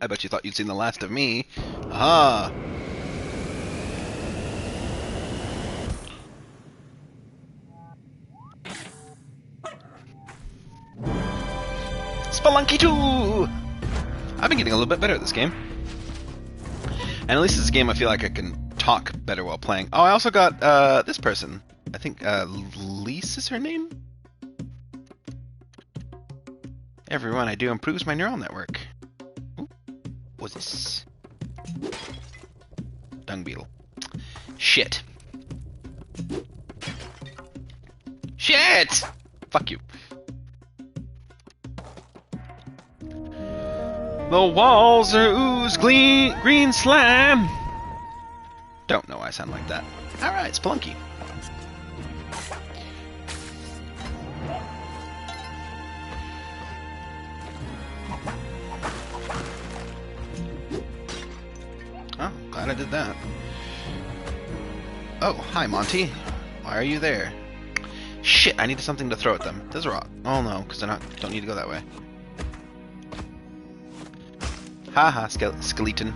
I bet you thought you'd seen the last of me. Aha! Spelunky 2! I've been getting a little bit better at this game. And at least this game I feel like I can talk better while playing. Oh, I also got this person. I think Lise is her name? Everyone I do improves my neural network. Ooh, what's this? Dung beetle. Shit. Shit! Fuck you. The walls are ooze green slime. Don't know why I sound like that. Alright, Spelunky. Oh, glad I did that. Oh, hi Monty. Why are you there? Shit, I needed something to throw at them. There's a rock. Oh no, because don't need to go that way. Haha, skeleton.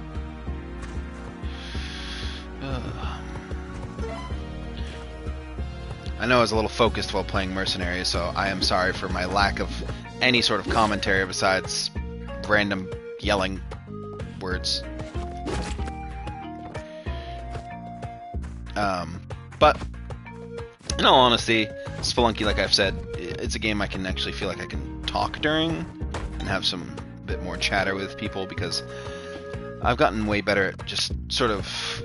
I know I was a little focused while playing Mercenaries, so I am sorry for my lack of any sort of commentary besides random yelling words. But in all honesty, Spelunky, like I've said, it's a game I can actually feel like I can talk during and have some bit more chatter with people, because I've gotten way better at just sort of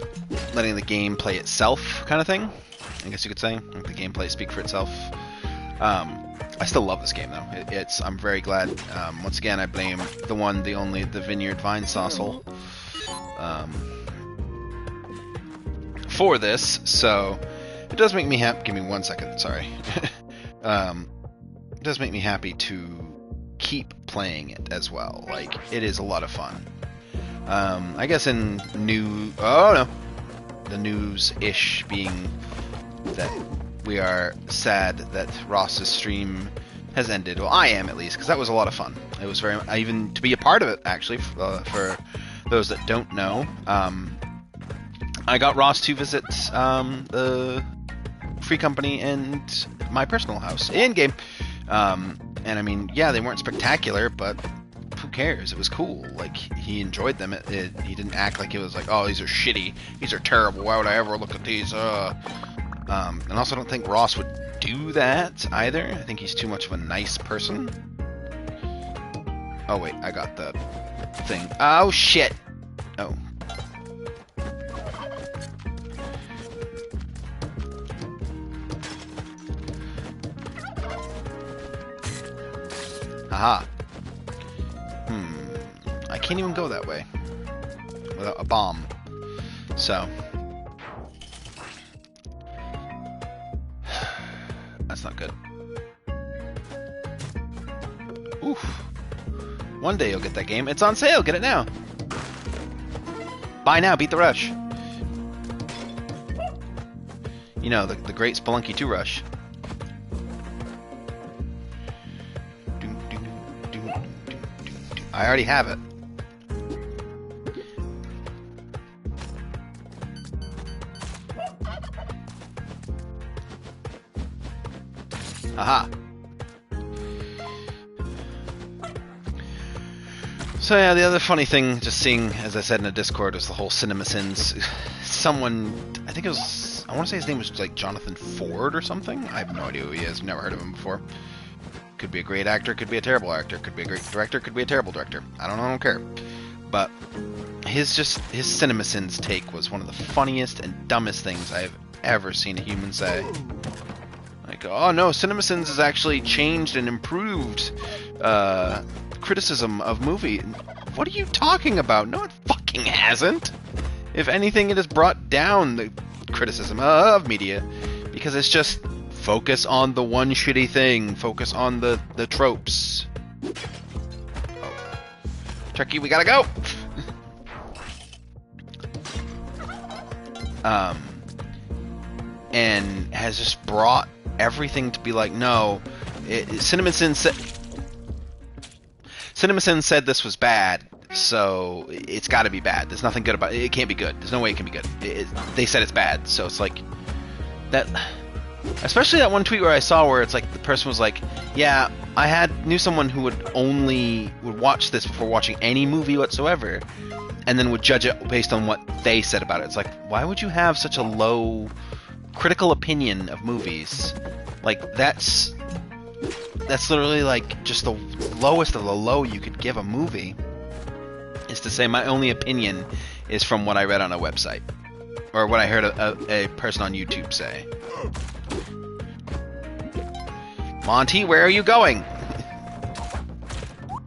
letting the game play itself kind of thing, I guess you could say. Let the gameplay speak for itself. I still love this game though. I'm very glad. Once again, I blame the one, the only, the Vineyard Vine Saucel for this, so it does make me happy. Give me 1 second, sorry. It does make me happy to keep playing it as well. Like, it is a lot of fun. I guess in the news-ish being that we are sad that Ross's stream has ended. Well, I am at least, because that was a lot of fun. It was even to be a part of it, actually, for those that don't know. I got Ross to visit the Free Company and my personal house in-game. And I mean, yeah, they weren't spectacular, but who cares? It was cool. Like, he enjoyed them. He didn't act like it was like, oh, these are shitty. These are terrible. Why would I ever look at these? And also, I don't think Ross would do that either. I think he's too much of a nice person. Oh, wait, I got the thing. Oh, shit. Oh. Haha. I can't even go that way without a bomb. So that's not good. Oof. One day you'll get that game. It's on sale. Get it now. Buy now. Beat the rush. You know, the great Spelunky 2 rush. I already have it. Aha. So yeah, the other funny thing, just seeing, as I said in a Discord, was the whole CinemaSins. Someone, I think it was, I want to say his name was like Jonathan Ford or something. I have no idea who he is. Never heard of him before. Could be a great actor, could be a terrible actor, could be a great director, could be a terrible director. I don't care. But his CinemaSins take was one of the funniest and dumbest things I've ever seen a human say. Like, oh no, CinemaSins has actually changed and improved criticism of movie. What are you talking about? No, it fucking hasn't. If anything, it has brought down the criticism of media, because it's just focus on the one shitty thing. Focus on the tropes. Oh. Turkey, we gotta go! And has just brought CinemaSins said this was bad, so it's got to be bad. There's nothing good about it. It can't be good. There's no way it can be good. They said it's bad, so it's like that. Especially that one tweet where I saw where it's like the person was like, "Yeah, I knew someone who would watch this before watching any movie whatsoever, and then would judge it based on what they said about it." It's like, why would you have such a low critical opinion of movies? Like that's literally like just the lowest of the low you could give a movie, is to say my only opinion is from what I read on a website or what I heard a person on YouTube say. Monty, where are you going?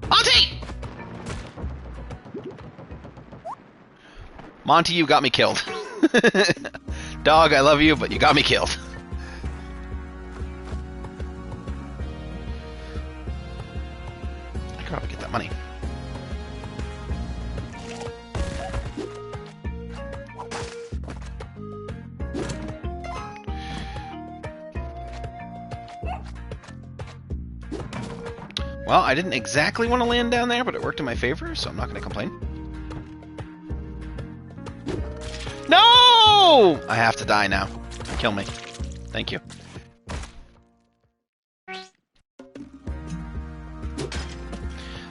Monty! Monty, you got me killed. Dog, I love you, but you got me killed. I could probably get that money. Well, I didn't exactly want to land down there, but it worked in my favor, so I'm not going to complain. No! I have to die now. Kill me. Thank you. I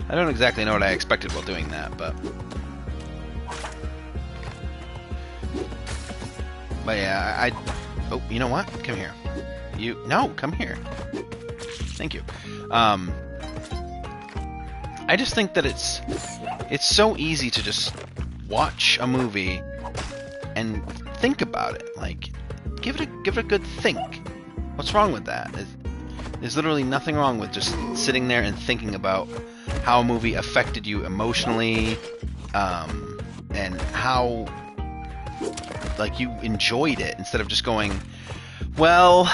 don't exactly know what I expected while doing that, but yeah, oh, you know what? Come here. No, come here. Thank you. I just think that it's so easy to just watch a movie and think about it. Like, give it a good think. What's wrong with that? There's literally nothing wrong with just sitting there and thinking about how a movie affected you emotionally, and how like you enjoyed it, instead of just going, well,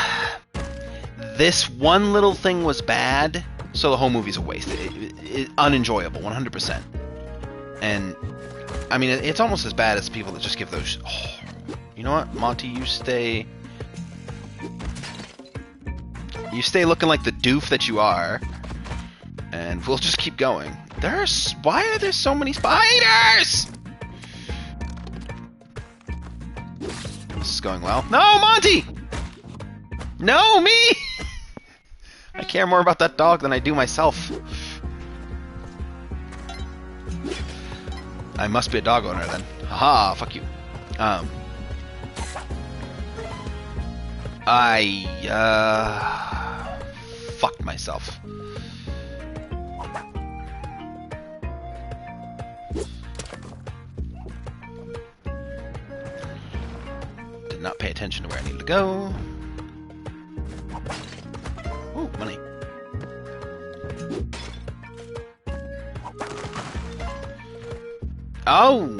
this one little thing was bad, so the whole movie's a waste. It's unenjoyable, 100%. And I mean, it's almost as bad as people that just give those. Oh, you know what, Monty, you stay looking like the doof that you are, and we'll just keep going. Why are there so many spiders? This is going well. No, Monty! No, me! I care more about that dog than I do myself. I must be a dog owner then. Haha, fuck you. I fucked myself. Did not pay attention to where I needed to go. Ooh, money. Oh!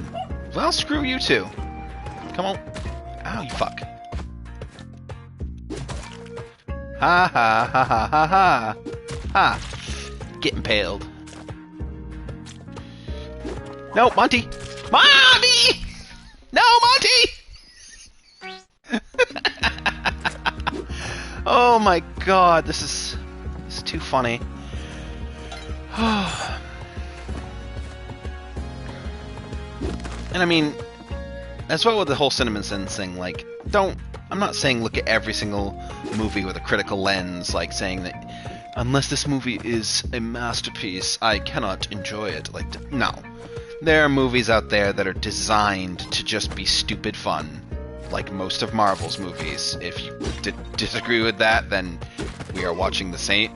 Well, screw you two. Come on. Ow, you fuck. Ha ha ha ha ha ha. Ha. Get impaled. No, Monty! Monty! No, Monty! Oh my god, this is too funny. And I mean, that's what with the whole CinemaSins thing, like, I'm not saying look at every single movie with a critical lens, like saying that unless this movie is a masterpiece, I cannot enjoy it. Like, no. There are movies out there that are designed to just be stupid fun, like most of Marvel's movies. If you disagree with that, then we are not watching the same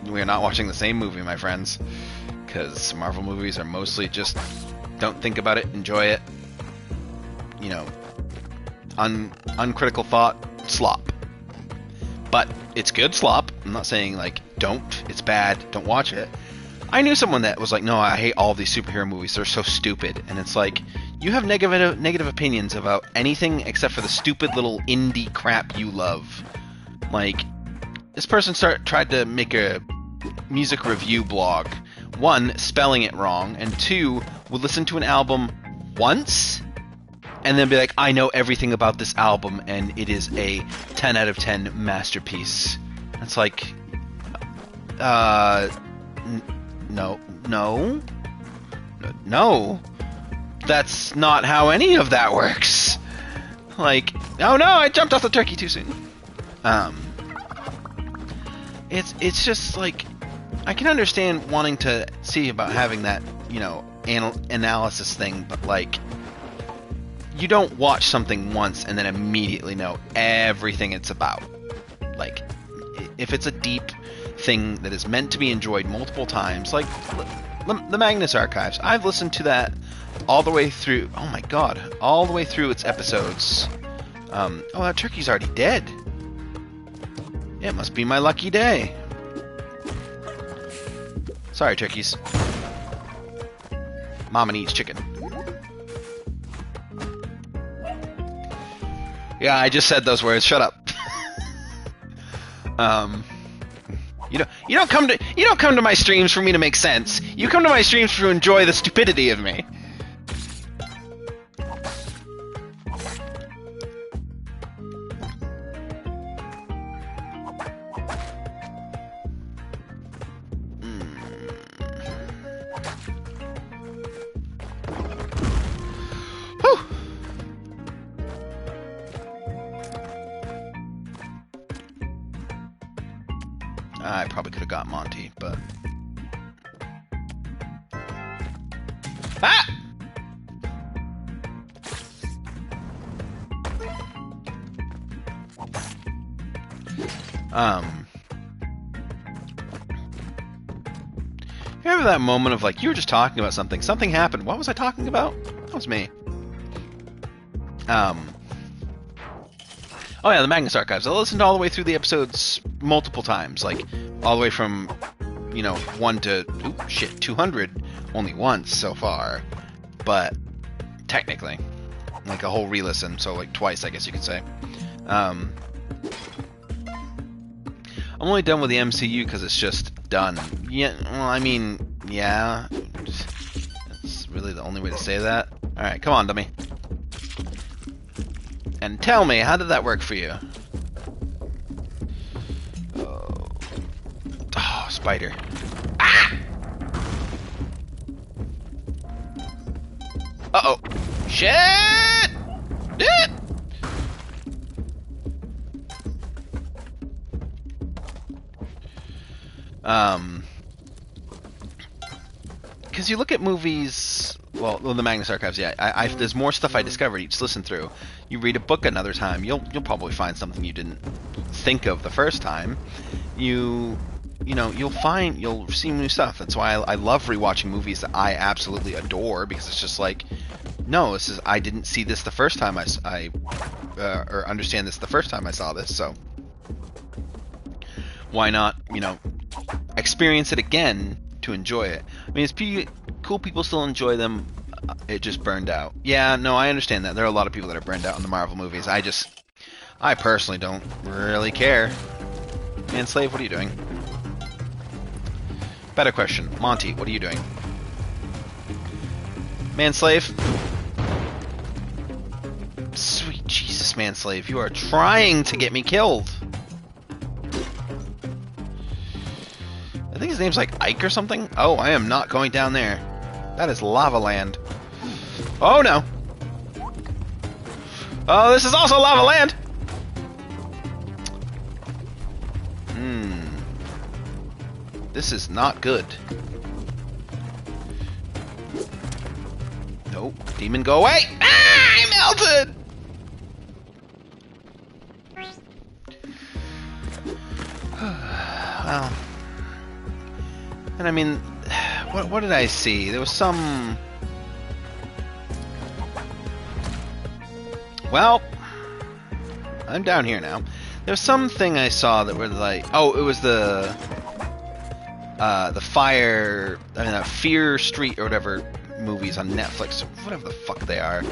movie, my friends. Because Marvel movies are mostly just don't think about it, enjoy it. You know, uncritical thought, slop. But it's good slop. I'm not saying, like, it's bad, don't watch it. I knew someone that was like, no, I hate all these superhero movies, they're so stupid. And it's like, you have negative opinions about anything except for the stupid little indie crap you love. Like, this person tried to make a music review blog. One, spelling it wrong, and two, would listen to an album once and then be like, I know everything about this album, and it is a 10 out of 10 masterpiece. It's like, no. No, that's not how any of that works. Like, oh no, I jumped off the turkey too soon. It's just like, I can understand wanting to see about having that, you know, analysis thing, but like, you don't watch something once and then immediately know everything it's about. Like, if it's a deep thing that is meant to be enjoyed multiple times, like the Magnus Archives, I've listened to that all the way through. Oh my god, all the way through its episodes. Oh, that turkey's already dead. It must be my lucky day. Sorry, turkeys. Mama needs chicken. Yeah, I just said those words. Shut up. You don't come to my streams for me to make sense. You come to my streams to enjoy the stupidity of me. I probably could have got Monty, but... Ah! You remember that moment of like, you were just talking about something, something happened, what was I talking about? That was me. Oh yeah, the Magnus Archives. I listened all the way through the episodes multiple times, like all the way from, you know, 1 to 200 only once so far, but technically, like a whole re-listen, so like twice, I guess you could say. I'm only done with the MCU because it's just done. Yeah, well, I mean, yeah, that's really the only way to say that. All right, come on, dummy. And tell me, how did that work for you? Oh, spider. Ah! Uh-oh. Shit! Because you look at movies... Well, the Magnus Archives, yeah. There's more stuff I discovered each listen through. You read a book another time, you'll probably find something you didn't think of the first time. You'll see new stuff. That's why I love rewatching movies that I absolutely adore, because it's just like, no, I didn't see this the first time or understand this the first time I saw this, so why not, experience it again to enjoy it. I mean, it's cool people still enjoy them. It just burned out. Yeah, no, I understand that. There are a lot of people that are burned out on the Marvel movies. I personally don't really care. Man, Slave, what are you doing? Better question. Monty, what are you doing? Man, Slave? Sweet Jesus, Man, Slave, you are trying to get me killed. I think his name's like Ike or something. Oh, I am not going down there. That is lava land. Oh no. Oh, this is also lava land. This is not good. Nope. Demon, go away. Ah, I melted. Well. And I mean, what did I see? There was some... Well, I'm down here now. There's something I saw that were like... Oh, it was the Fear Street or whatever movies on Netflix, whatever the fuck they are.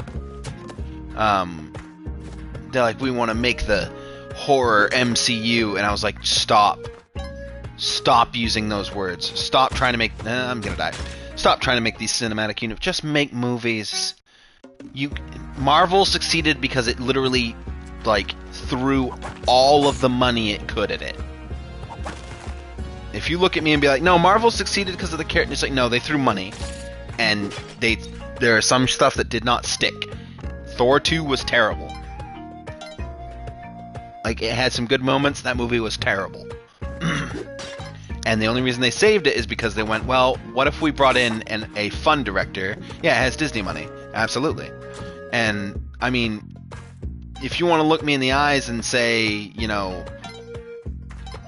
They're like, we want to make the horror MCU, and I was like, stop. Stop using those words. Stop trying to make... I'm gonna die. Stop trying to make these cinematic universes. Just make movies. Marvel succeeded because it literally, like, threw all of the money it could at it. If you look at me and be like, no, Marvel succeeded because of the character, it's like, no, they threw money. and there are some stuff that did not stick. Thor 2 was terrible. Like, it had some good moments. That movie was terrible. And the only reason they saved it is because they went, well, what if we brought in a fun director? Yeah, it has Disney money. Absolutely. And, I mean, if you want to look me in the eyes and say, you know,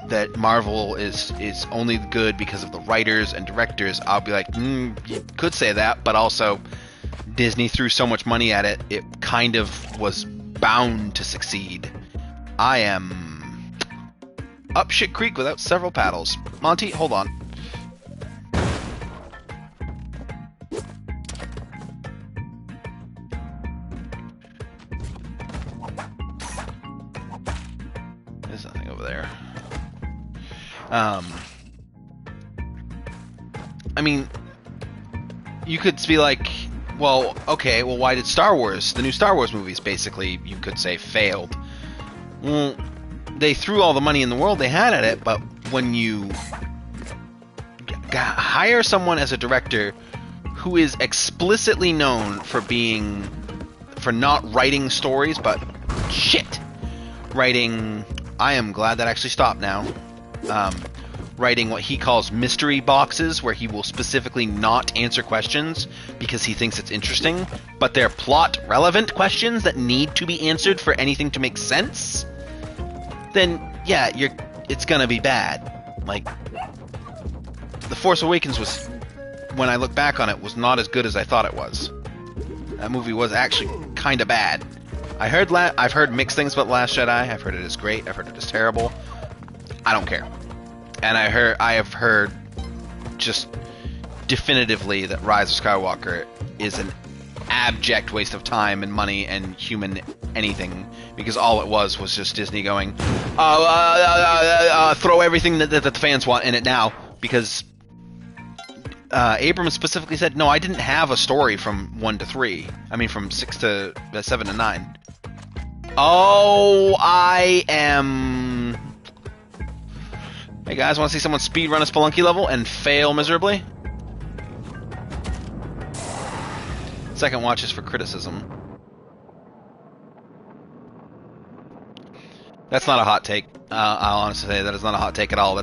that Marvel is only good because of the writers and directors, I'll be like, you could say that, but also Disney threw so much money at it, it kind of was bound to succeed. I am up shit creek without several paddles. Monty, hold on. There's nothing over there. I mean, you could be like, well, okay, well, why did the new Star Wars movies, basically, you could say, failed? Well, they threw all the money in the world they had at it, but when you hire someone as a director who is explicitly known for not writing stories, but writing, I am glad that actually stopped now, writing what he calls mystery boxes, where he will specifically not answer questions because he thinks it's interesting, but they're plot-relevant questions that need to be answered for anything to make sense, then, yeah, it's gonna be bad. Like, The Force Awakens was, when I look back on it, was not as good as I thought it was. That movie was actually kind of bad. I've heard mixed things about The Last Jedi. I've heard it is great. I've heard it is terrible. I don't care. And I have heard just definitively that Rise of Skywalker is an abject waste of time and money and human anything, because all it was just Disney going, throw everything that the fans want in it now, because Abrams specifically said, no, I didn't have a story from 1 to 3. I mean, from 6 to 7 to 9. Oh, I am... Hey guys, want to see someone speedrun a Spelunky level and fail miserably? Second watch is for criticism. That's not a hot take. I'll honestly say that is not a hot take at all.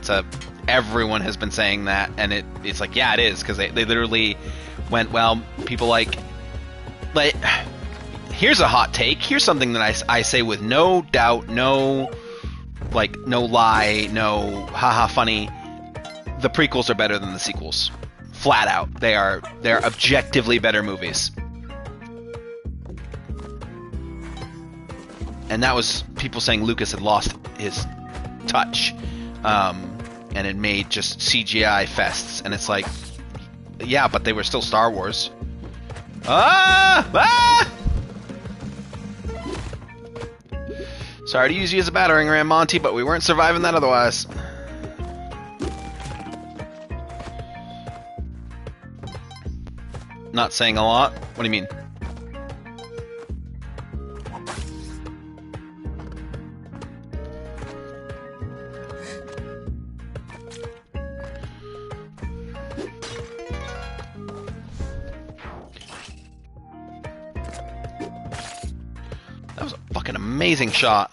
Everyone has been saying that, and it's like, yeah, it is, because they literally went, well, people like, here's a hot take. Here's something that I say with no doubt, no lie, no haha funny. The prequels are better than the sequels. Flat out. They're objectively better movies. And that was people saying Lucas had lost his touch, and had made just CGI fests. And it's like, yeah, but they were still Star Wars. Sorry to use you as a battering ram, Monty, but we weren't surviving that otherwise. Not saying a lot? What do you mean? That was a fucking amazing shot.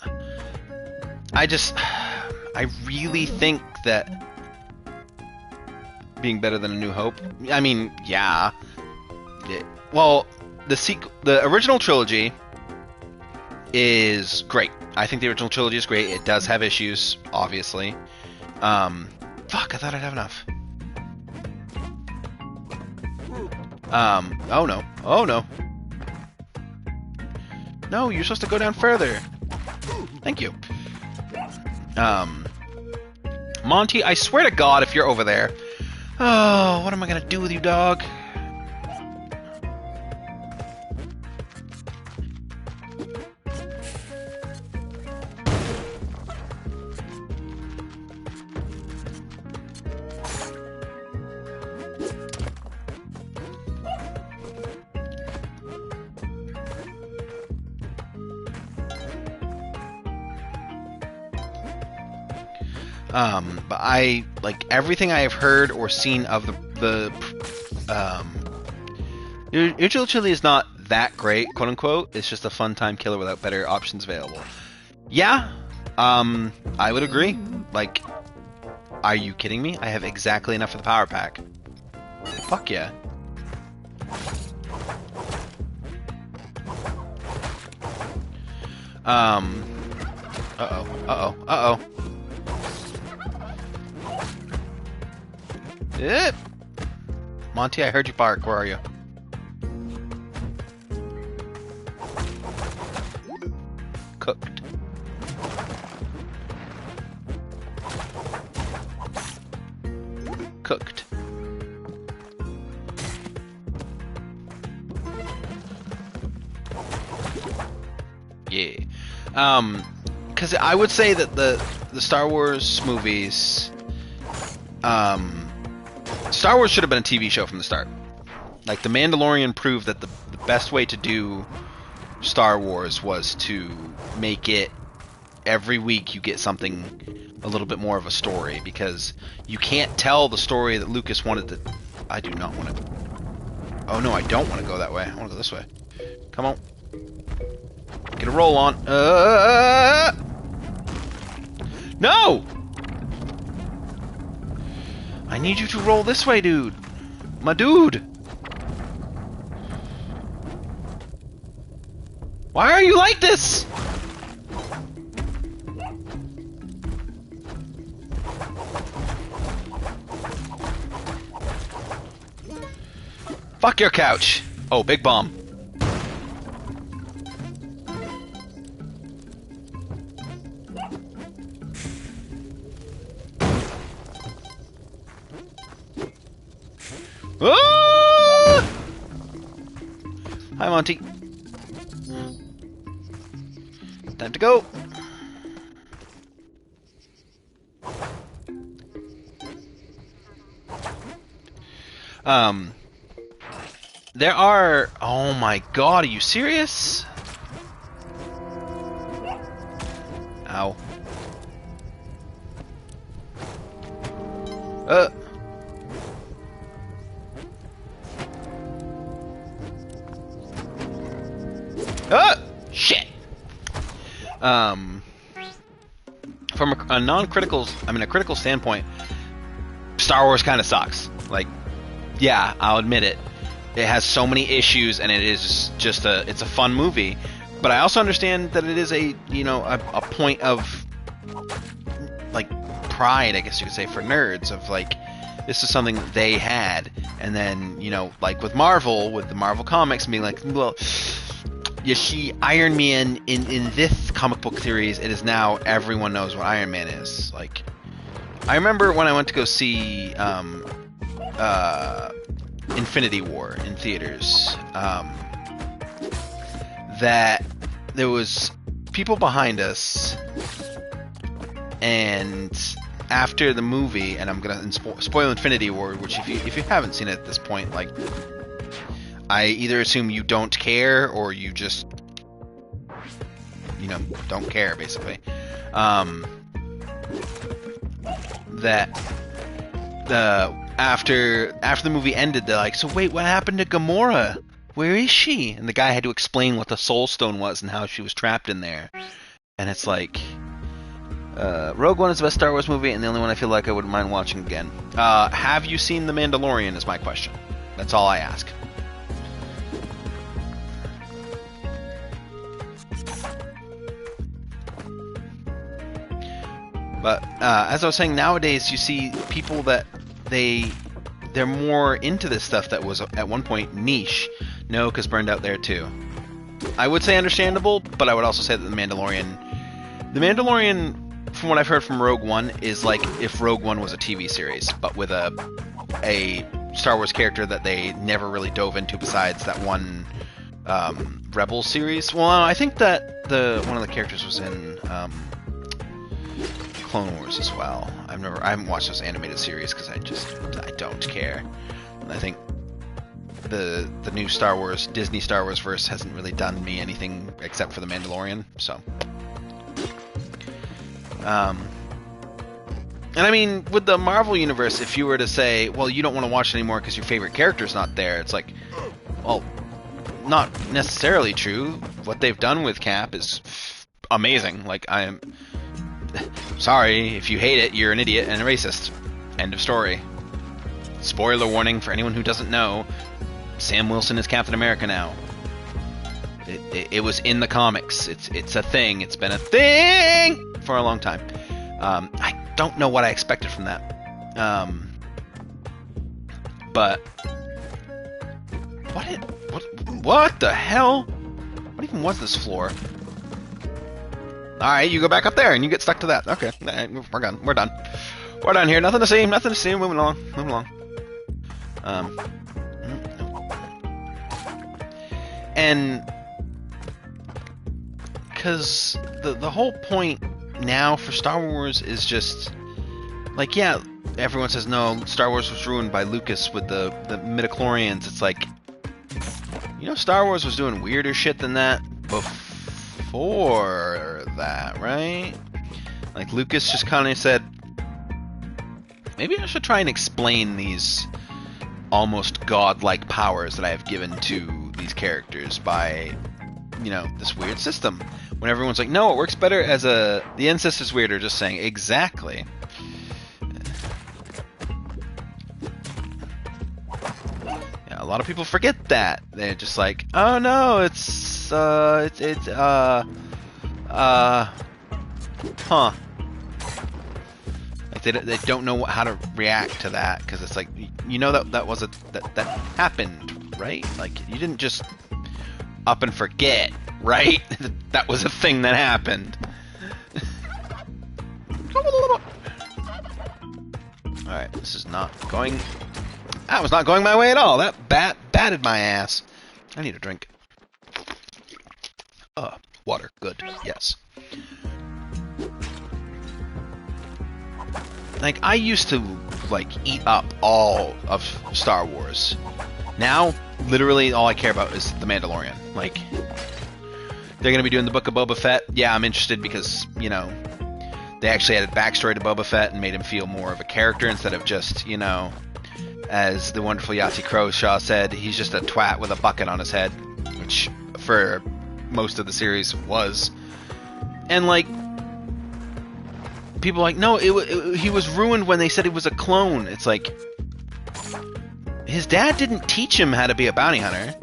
I really think that being better than A New Hope, I mean, yeah. Well, the original trilogy is great. I think the original trilogy is great. It does have issues, obviously. Fuck, I thought I'd have enough. Oh no. Oh no. No, you're supposed to go down further. Thank you. Monty, I swear to God, if you're over there... Oh, what am I gonna do with you, dog? But everything I have heard or seen of the Usual chili is not that great, quote unquote. It's just a fun time killer without better options available. Yeah, I would agree. Like, are you kidding me? I have exactly enough for the power pack. Fuck yeah. Uh-oh. Monty, I heard you bark. Where are you? Cooked. Cooked. Yeah. Because I would say that the Star Wars movies, Star Wars should have been a TV show from the start. Like, The Mandalorian proved that the best way to do Star Wars was to make it every week you get something a little bit more of a story, because you can't tell the story that Lucas wanted to. I do not want to. Oh no, I don't want to go that way. I want to go this way. Come on. Get a roll on. No! I need you to roll this way, dude. My dude. Why are you like this? Fuck your couch. Oh, big bomb. Ah! Hi, Monty. Time to go. There are... Oh my god, are you serious? Ow. Shit! From a non-critical... I mean, a critical standpoint, Star Wars kind of sucks. Like, yeah, I'll admit it. It has so many issues, and it is just it's a fun movie. But I also understand that it is a point of, like, pride, I guess you could say, for nerds, of like, this is something that they had, and then, like with Marvel, with the Marvel comics, being like, well, you see, Iron Man in this comic book series, it is now everyone knows what Iron Man is. Like, I remember when I went to go see Infinity War in theaters, that there was people behind us, and after the movie, and I'm gonna spoil Infinity War, which if you haven't seen it at this point, like, I either assume you don't care or you just don't care, basically. That after the movie ended, they're like, so wait, what happened to Gamora? Where is she? And the guy had to explain what the Soul Stone was and how she was trapped in there. And it's like, Rogue One is the best Star Wars movie, and the only one I feel like I wouldn't mind watching again. Have you seen The Mandalorian is my question. That's all I ask. But as I was saying, nowadays you see people that they're more into this stuff that was at one point niche. No, because burned out there too. I would say understandable, but I would also say that The Mandalorian, from what I've heard from Rogue One, is like if Rogue One was a TV series, but with a Star Wars character that they never really dove into besides that one Rebel series. Well, I think that one of the characters was in Clone Wars as well. I haven't watched those animated series because I don't care. And I think the new Disney Star Wars verse hasn't really done me anything except for The Mandalorian. So, and I mean, with the Marvel universe, if you were to say, well, you don't want to watch it anymore because your favorite character's not there, it's like, Well, not necessarily true. What they've done with Cap is amazing. Like, I am sorry if you hate it, you're an idiot and a racist. End of story. Spoiler warning for anyone who doesn't know, Sam Wilson is Captain America now. It was in the comics. It's a thing. It's been a thing for a long time. I don't know what I expected from that. But what the hell? What even was this floor? All right, you go back up there and you get stuck to that. Okay, we're done. We're done. We're done here. Nothing to see. Nothing to see. Moving along. Moving along. And because the whole point now for Star Wars is just like, yeah, everyone says no, Star Wars was ruined by Lucas with the midichlorians. It's like, you know, Star Wars was doing weirder shit than that before that, right? Like, Lucas just kind of said, maybe I should try and explain these almost godlike powers that I have given to these characters by, you know, this weird system. When everyone's like, no, it works better as the incest is weirder, just saying, exactly. Yeah, a lot of people forget that. They're just like, oh no, huh. Like, they don't know how to react to that, because it's like, you know, that happened, right? Like, you didn't just up and forget, right? That was a thing that happened. Alright, this is not going... That was not going my way at all. That batted my ass. I need a drink. Water. Good. Yes. Like, I used to, like, eat up all of Star Wars. Now, literally, all I care about is The Mandalorian. Like, they're going to be doing the Book of Boba Fett. Yeah, I'm interested because, you know, they actually added backstory to Boba Fett and made him feel more of a character instead of just, you know, as the wonderful Yahtzee Croshaw said, he's just a twat with a bucket on his head, which for most of the series was. And, like, people are like, no, he was ruined when they said he was a clone. It's like, his dad didn't teach him how to be a bounty hunter.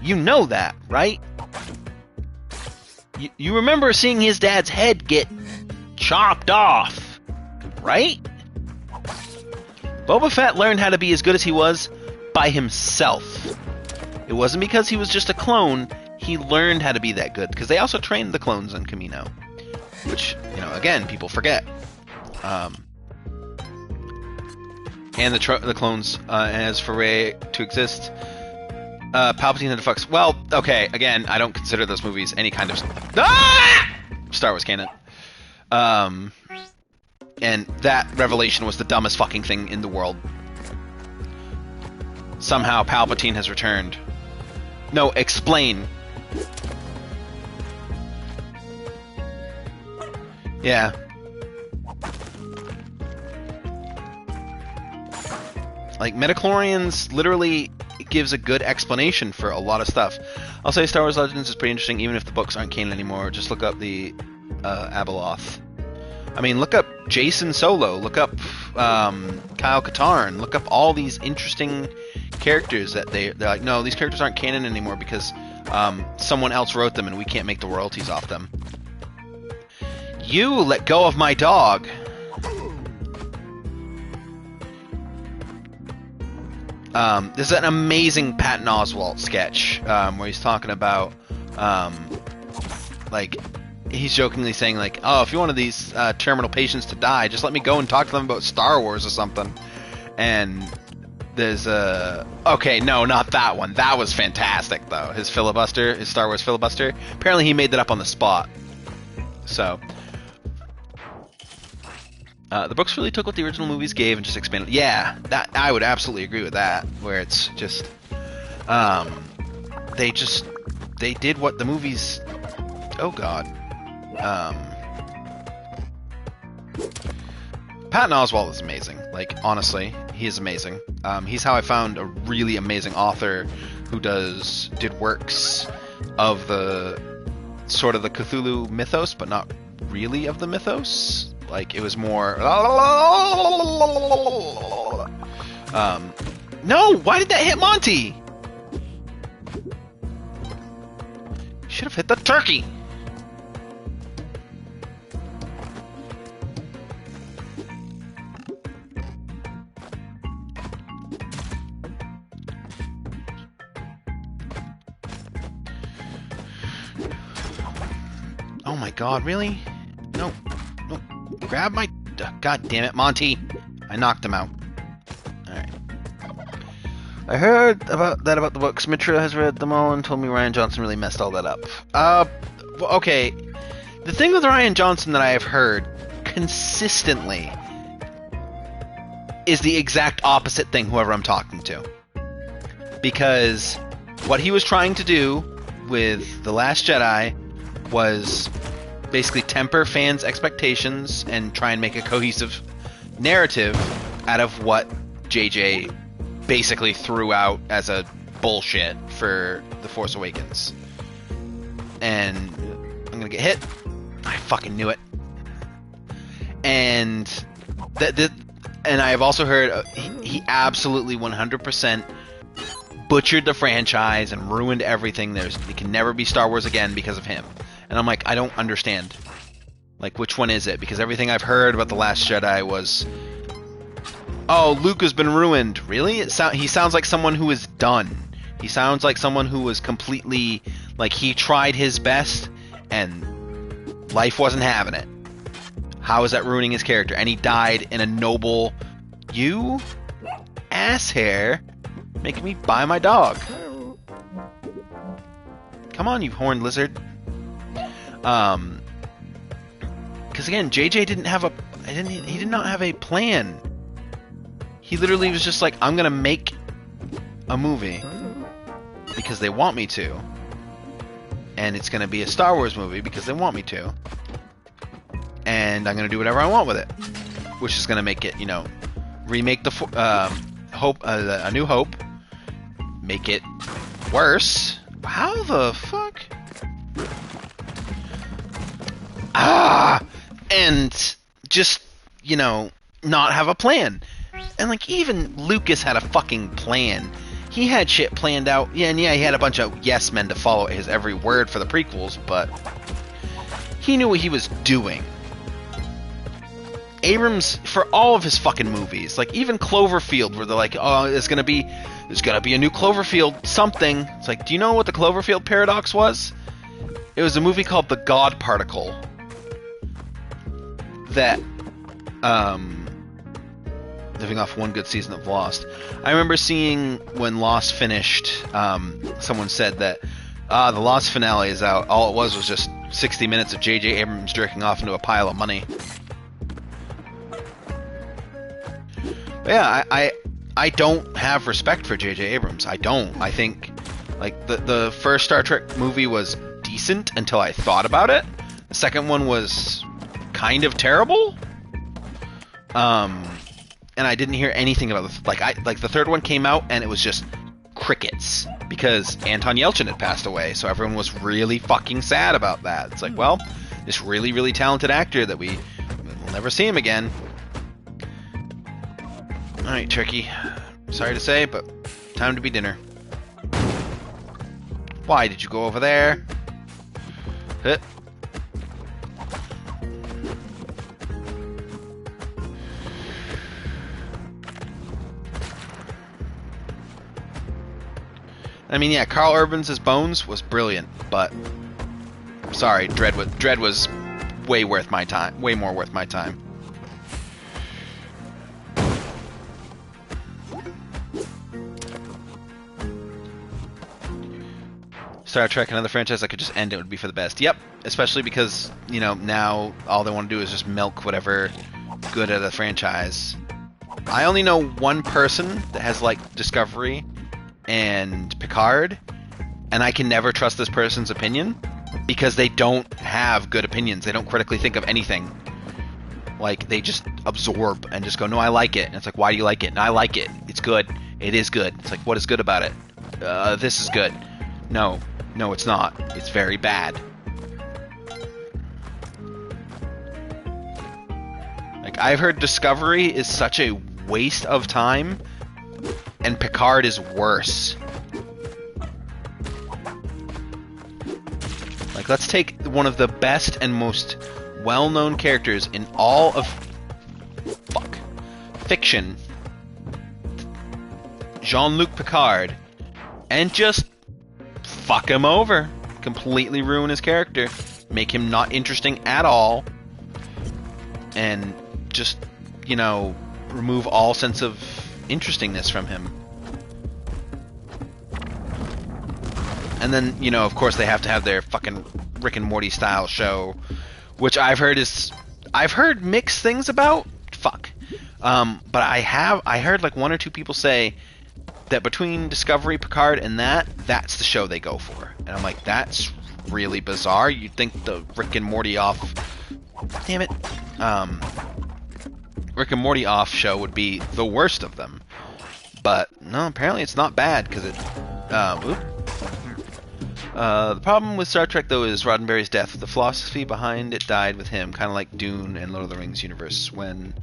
You know that, right? You remember seeing his dad's head get chopped off, right? Boba Fett learned how to be as good as he was by himself. It wasn't because he was just a clone. He learned how to be that good, because they also trained the clones on Kamino, which, you know, again, people forget. And the clones, as for Rey to exist, Palpatine had to fuck. Well, okay, again, I don't consider those movies any kind of Star Wars canon. And that revelation was the dumbest fucking thing in the world. Somehow Palpatine has returned. No, explain. Yeah. Like, midichlorians literally gives a good explanation for a lot of stuff. I'll say Star Wars Legends is pretty interesting, even if the books aren't canon anymore. Just look up the Abeloth. I mean, look up Jason Solo. Look up Kyle Katarn. Look up all these interesting characters that they're like, no, these characters aren't canon anymore because someone else wrote them and we can't make the royalties off them. You let go of my dog. This is an amazing Patton Oswalt sketch where he's talking about, like, he's jokingly saying, like, oh, if you're one of these terminal patients to die, just let me go and talk to them about Star Wars or something. And there's okay, no, not that one. That was fantastic, though. His filibuster, his Star Wars filibuster. Apparently he made that up on the spot. So... the books really took what the original movies gave and just expanded. Yeah, that I would absolutely agree with that. Where it's just, they did what the movies. Oh God. Patton Oswalt is amazing. Like, honestly, he is amazing. He's how I found a really amazing author who did works of the sort of the Cthulhu mythos, but not really of the mythos. Like, it was more... No! Why did that hit Monty? Should have hit the turkey! Oh my god, really? No. No. Grab my... God damn it, Monty. I knocked him out. Alright. I heard about the books. Mitra has read them all and told me Ryan Johnson really messed all that up. Okay. The thing with Ryan Johnson that I have heard consistently is the exact opposite thing whoever I'm talking to. Because what he was trying to do with The Last Jedi was basically temper fans' expectations and try and make a cohesive narrative out of what JJ basically threw out as a bullshit for The Force Awakens. And I'm gonna get hit. I fucking knew it. And and I have also heard he absolutely 100% butchered the franchise and ruined everything. It can never be Star Wars again because of him. And I'm like, I don't understand. Like, which one is it? Because everything I've heard about The Last Jedi was, oh, Luke has been ruined. Really? He sounds like someone who is done. He sounds like someone who was completely, like, he tried his best and life wasn't having it. How is that ruining his character? And he died in a noble... You? Asshair? Making me buy my dog. Come on, you horned lizard. Because again, JJ did not have a plan. He literally was just like, I'm gonna make a movie because they want me to, and it's gonna be a Star Wars movie because they want me to, and I'm gonna do whatever I want with it, which is gonna make it, remake A New Hope, make it worse. How the fuck? And just, not have a plan. And, like, even Lucas had a fucking plan. He had shit planned out. Yeah, he had a bunch of yes men to follow his every word for the prequels, but he knew what he was doing. Abrams, for all of his fucking movies, like, even Cloverfield, where they're like, oh, there's gonna be a new Cloverfield something. It's like, do you know what the Cloverfield paradox was? It was a movie called The God Particle. That, living off one good season of Lost. I remember seeing when Lost finished, someone said that, the Lost finale is out. All it was just 60 minutes of J.J. Abrams jerking off into a pile of money. But yeah, I don't have respect for J.J. Abrams. I don't. I think, like, the first Star Trek movie was decent until I thought about it. The second one was kind of terrible. And I didn't hear anything about the third one came out and it was just crickets because Anton Yelchin had passed away, so everyone was really fucking sad about that. It's like, well, this really, really talented actor that we'll never see him again. Alright, Turkey. Sorry to say, but time to be dinner. Why did you go over there? Huh? I mean, yeah, Carl Urban's Bones was brilliant, but sorry, Dread was way more worth my time. Star Trek, another franchise I could just end, it would be for the best. Yep, especially because, now all they want to do is just milk whatever good of the franchise. I only know one person that has liked Discovery and Picard, and I can never trust this person's opinion because they don't have good opinions. They don't critically think of anything. Like, they just absorb and just go, no, I like it. And it's like, why do you like it? No, I like it. It's good. It is good. It's like, what is good about it? This is good. No, it's not. It's very bad. Like, I've heard Discovery is such a waste of time, and Picard is worse. Like, let's take one of the best and most well-known characters in all of fiction, Jean-Luc Picard, and just fuck him over. Completely ruin his character. Make him not interesting at all. And just, remove all sense of interestingness from him. And then, of course they have to have their fucking Rick and Morty style show, which I've heard mixed things about. Fuck. But I heard like one or two people say that between Discovery, Picard, and that's the show they go for. And I'm like, that's really bizarre. You'd think the Rick and Morty off... Damn it. Rick and Morty off show would be the worst of them. But, no, apparently it's not bad, because it... the problem with Star Trek, though, is Roddenberry's death. The philosophy behind it died with him, kind of like Dune and Lord of the Rings universe, when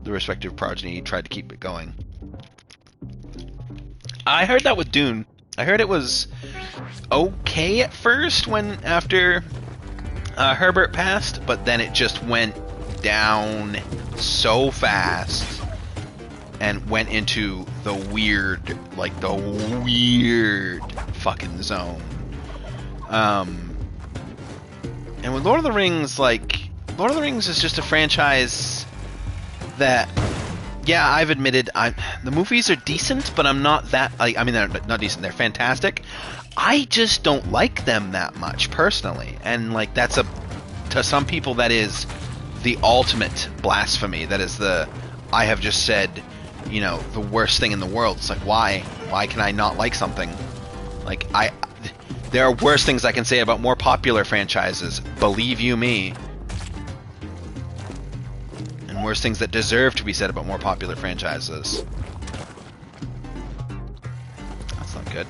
the respective progeny tried to keep it going. I heard that with Dune. I heard it was okay at first after Herbert passed, but then it just went down so fast and went into the weird fucking zone. And with Lord of the Rings, Lord of the Rings is just a franchise that, yeah, I've admitted, the movies are decent, but I'm not that, I mean, they're not decent, they're fantastic. I just don't like them that much, personally. And, to some people, that is the ultimate blasphemy. That is I have just said, the worst thing in the world. It's like, why? Why can I not like something? There are worse things I can say about more popular franchises, believe you me. And worse things that deserve to be said about more popular franchises. That's not good.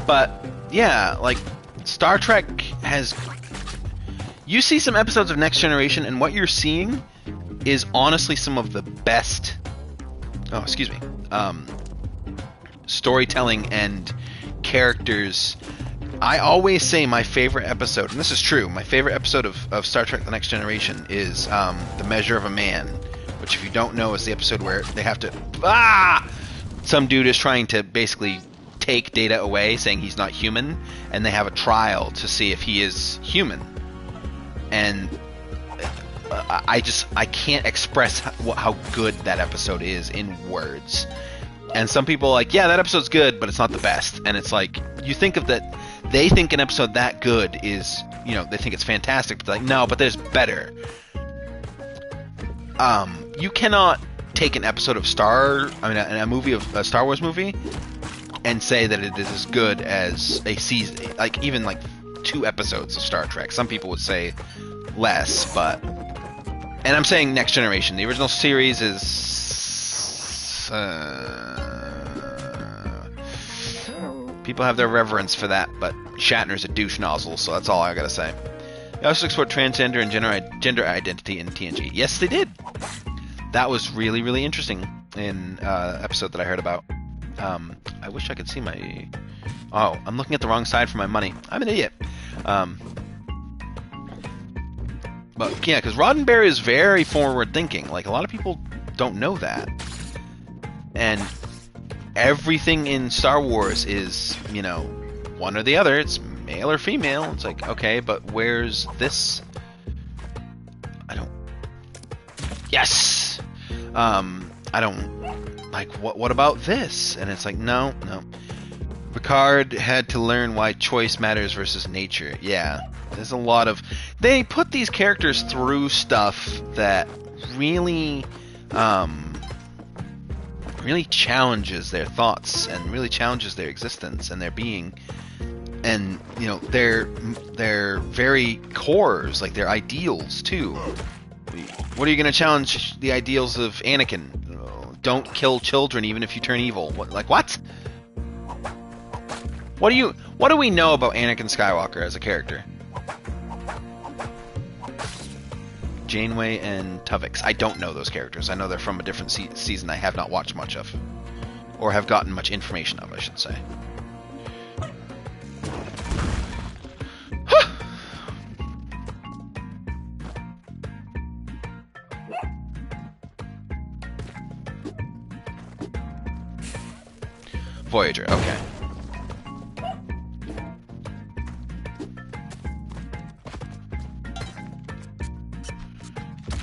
But, yeah, Star Trek has... You see some episodes of Next Generation, and what you're seeing is honestly some of the best... storytelling and characters. I always say my favorite episode, and this is true, my favorite episode of Star Trek The Next Generation is The Measure of a Man, which, if you don't know, is the episode where they have to... Some dude is trying to basically take Data away, saying he's not human, and they have a trial to see if he is human. And I can't express how good that episode is in words. And some people are like, yeah, that episode's good, but it's not the best. And it's like, you think of that, they think an episode that good is, they think it's fantastic, but they're like, no, but there's better. You cannot take an episode of a Star Wars movie, and say that it is as good as a season, even 2 episodes of Star Trek. Some people would say less, but... And I'm saying Next Generation. The original series is... people have their reverence for that, but Shatner's a douche nozzle, so that's all I gotta say. They also explored transgender and gender identity in TNG. Yes, they did! That was really, really interesting in episode that I heard about. I wish I could see my... Oh, I'm looking at the wrong side for my money. I'm an idiot. But yeah, because Roddenberry is very forward-thinking. A lot of people don't know that. And everything in Star Wars is, one or the other. It's male or female. It's like, okay, but where's this? I don't... Yes! I don't... what about this? And it's like, no. Picard had to learn why choice matters versus nature. Yeah, there's a lot of... They put these characters through stuff that really, really challenges their thoughts and really challenges their existence and their being. and you know their very cores, like their ideals too. What are you going to challenge the ideals of Anakin? Don't kill children, even if you turn evil. What, like what? What do we know about Anakin Skywalker as a character? Janeway and Tuvix. I don't know those characters. I know they're from a different season I have not watched much of. Or have gotten much information of, I should say. Voyager, okay.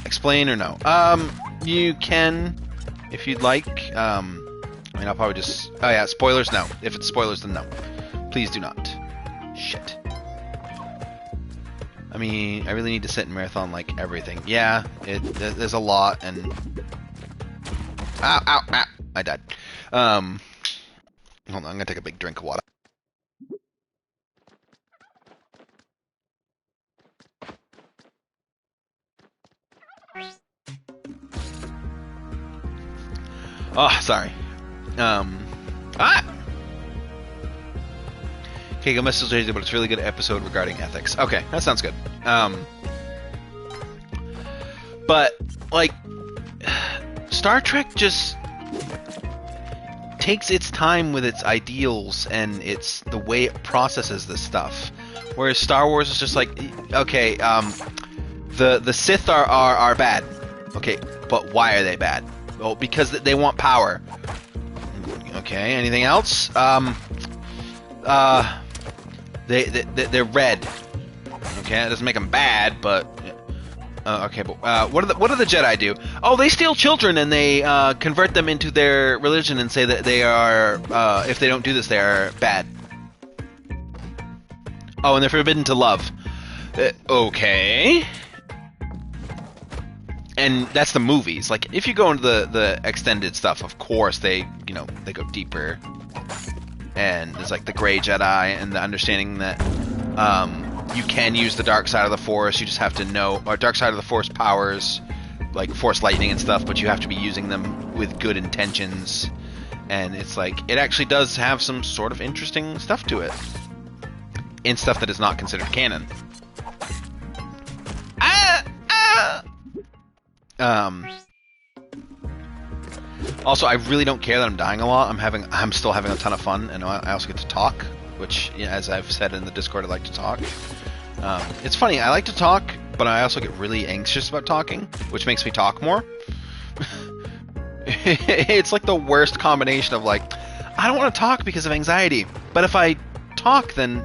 Explain or no? You can, if you'd like. I mean, I'll probably just... Oh yeah, spoilers, no. If it's spoilers, then no. Please do not. Shit. I mean, I really need to sit and marathon, like, everything. Yeah, there's a lot, and... Ow, ow, ow! I died. Hold on, I'm gonna take a big drink of water. Oh, sorry. Okay, go message later, but it's a really good episode regarding ethics. Okay, that sounds good. But, like, Star Trek just takes its time with its ideals and its the way it processes this stuff. Whereas Star Wars is just like, okay, the Sith are bad. Okay, but why are they bad? Well, because they want power. Okay, anything else? They're red. Okay, that doesn't make them bad, but okay. But what do the Jedi do? Oh, they steal children and they convert them into their religion and say that they are, if they don't do this, they are bad. Oh, and they're forbidden to love. Okay. And that's the movies. Like, if you go into the extended stuff, of course they go deeper. And there's like the Grey Jedi and the understanding that you can use the dark side of the Force. You just have to know, or dark side of the Force powers, like Force lightning and stuff. But you have to be using them with good intentions. And it's like it actually does have some sort of interesting stuff to it, in stuff that is not considered canon. Also, I really don't care that I'm dying a lot. I'm still having a ton of fun, and I also get to talk, which, as I've said in the Discord, I like to talk. It's funny, I like to talk, but I also get really anxious about talking, which makes me talk more. It's like the worst combination of like, I don't want to talk because of anxiety, but if I talk, then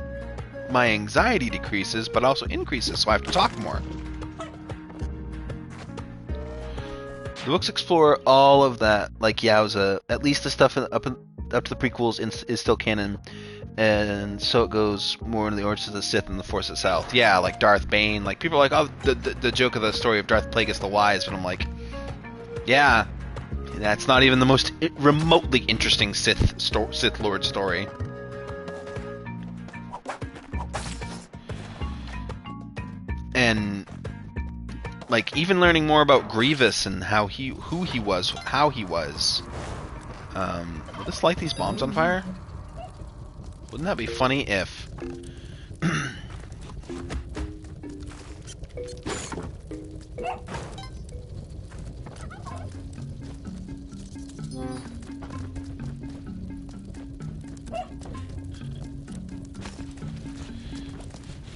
my anxiety decreases, but also increases, so I have to talk more. The books explore all of that, like Yowza. At least the stuff up to the prequels is still canon, and so it goes more into the origins of the Sith and the Force itself. Yeah, like Darth Bane. Like, people are like, oh, the joke of the story of Darth Plagueis the Wise, but I'm like, yeah, that's not even the most remotely interesting Sith Lord story. And like, even learning more about Grievous and who he was. Will this light these bombs on fire? Wouldn't that be funny if...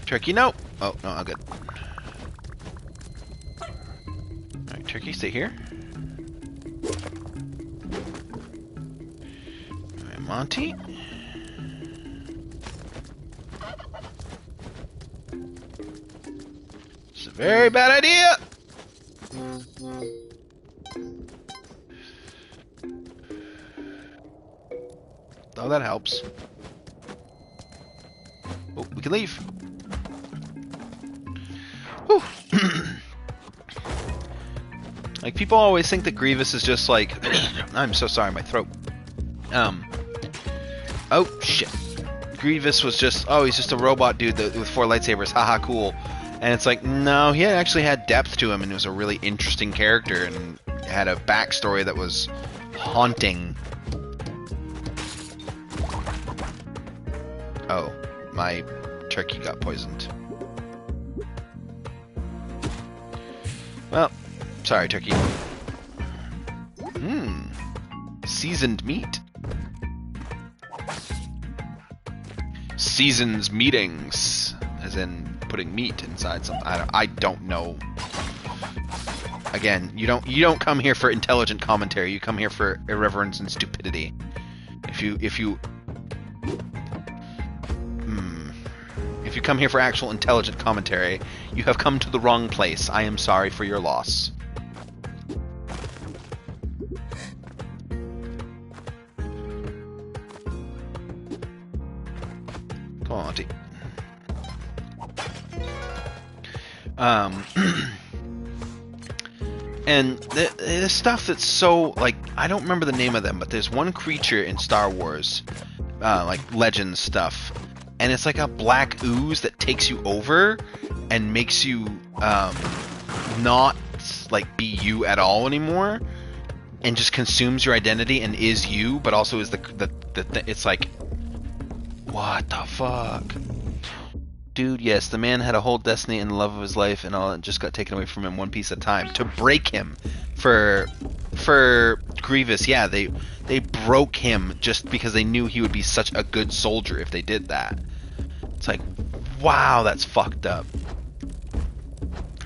Turkey, no! Oh, no, I'm good. Alright, Turkey, stay here. Alright, Monty. It's a very bad idea! Oh, that helps. Oh, we can leave. Whew. Like, people always think that Grievous is just like... I'm so sorry, my throat. Oh, shit. Grievous was just, oh, he's just a robot dude with 4 lightsabers, haha, cool. And it's like, no, he actually had depth to him, and he was a really interesting character, and had a backstory that was haunting. Oh, my turkey got poisoned. Well, sorry, turkey. Seasoned meat. Seasons meetings, as in putting meat inside something. I don't know. Again, you don't come here for intelligent commentary. You come here for irreverence and stupidity. If you come here for actual intelligent commentary, you have come to the wrong place. I am sorry for your loss. Come on, Auntie. And the stuff that's so, like, I don't remember the name of them, but there's one creature in Star Wars, like Legends stuff, and it's like a black ooze that takes you over and makes you not like be you at all anymore, and just consumes your identity and is you, but also is the it's like, what the fuck? Dude, yes, the man had a whole destiny and the love of his life, and all it just got taken away from him one piece at a time. To break him for Grievous, yeah, they broke him just because they knew he would be such a good soldier if they did that. It's like, wow, that's fucked up.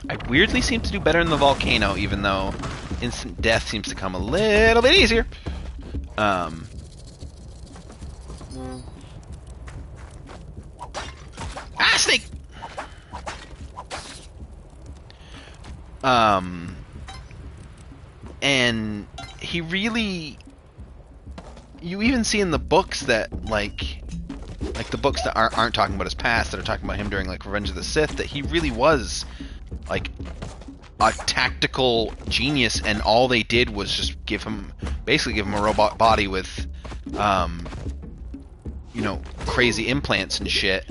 I weirdly seem to do better in the volcano, even though instant death seems to come a little bit easier. Snake! And he really... You even see in the books that, like the books that aren't talking about his past, that are talking about him during, like, Revenge of the Sith, that he really was, like, a tactical genius, and all they did was just basically give him a robot body with, you know, crazy implants and shit.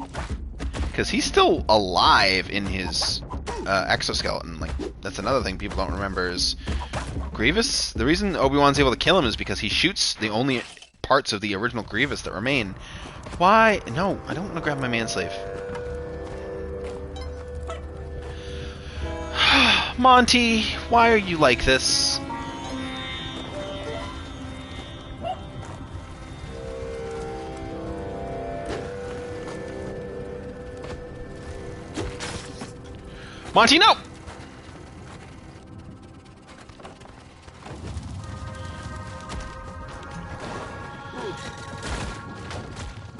Because he's still alive in his exoskeleton. Like, that's another thing people don't remember is Grievous. The reason Obi-Wan's able to kill him is because he shoots the only parts of the original Grievous that remain. Why? No, I don't want to grab my manslave. Monty, why are you like this? Monty, no!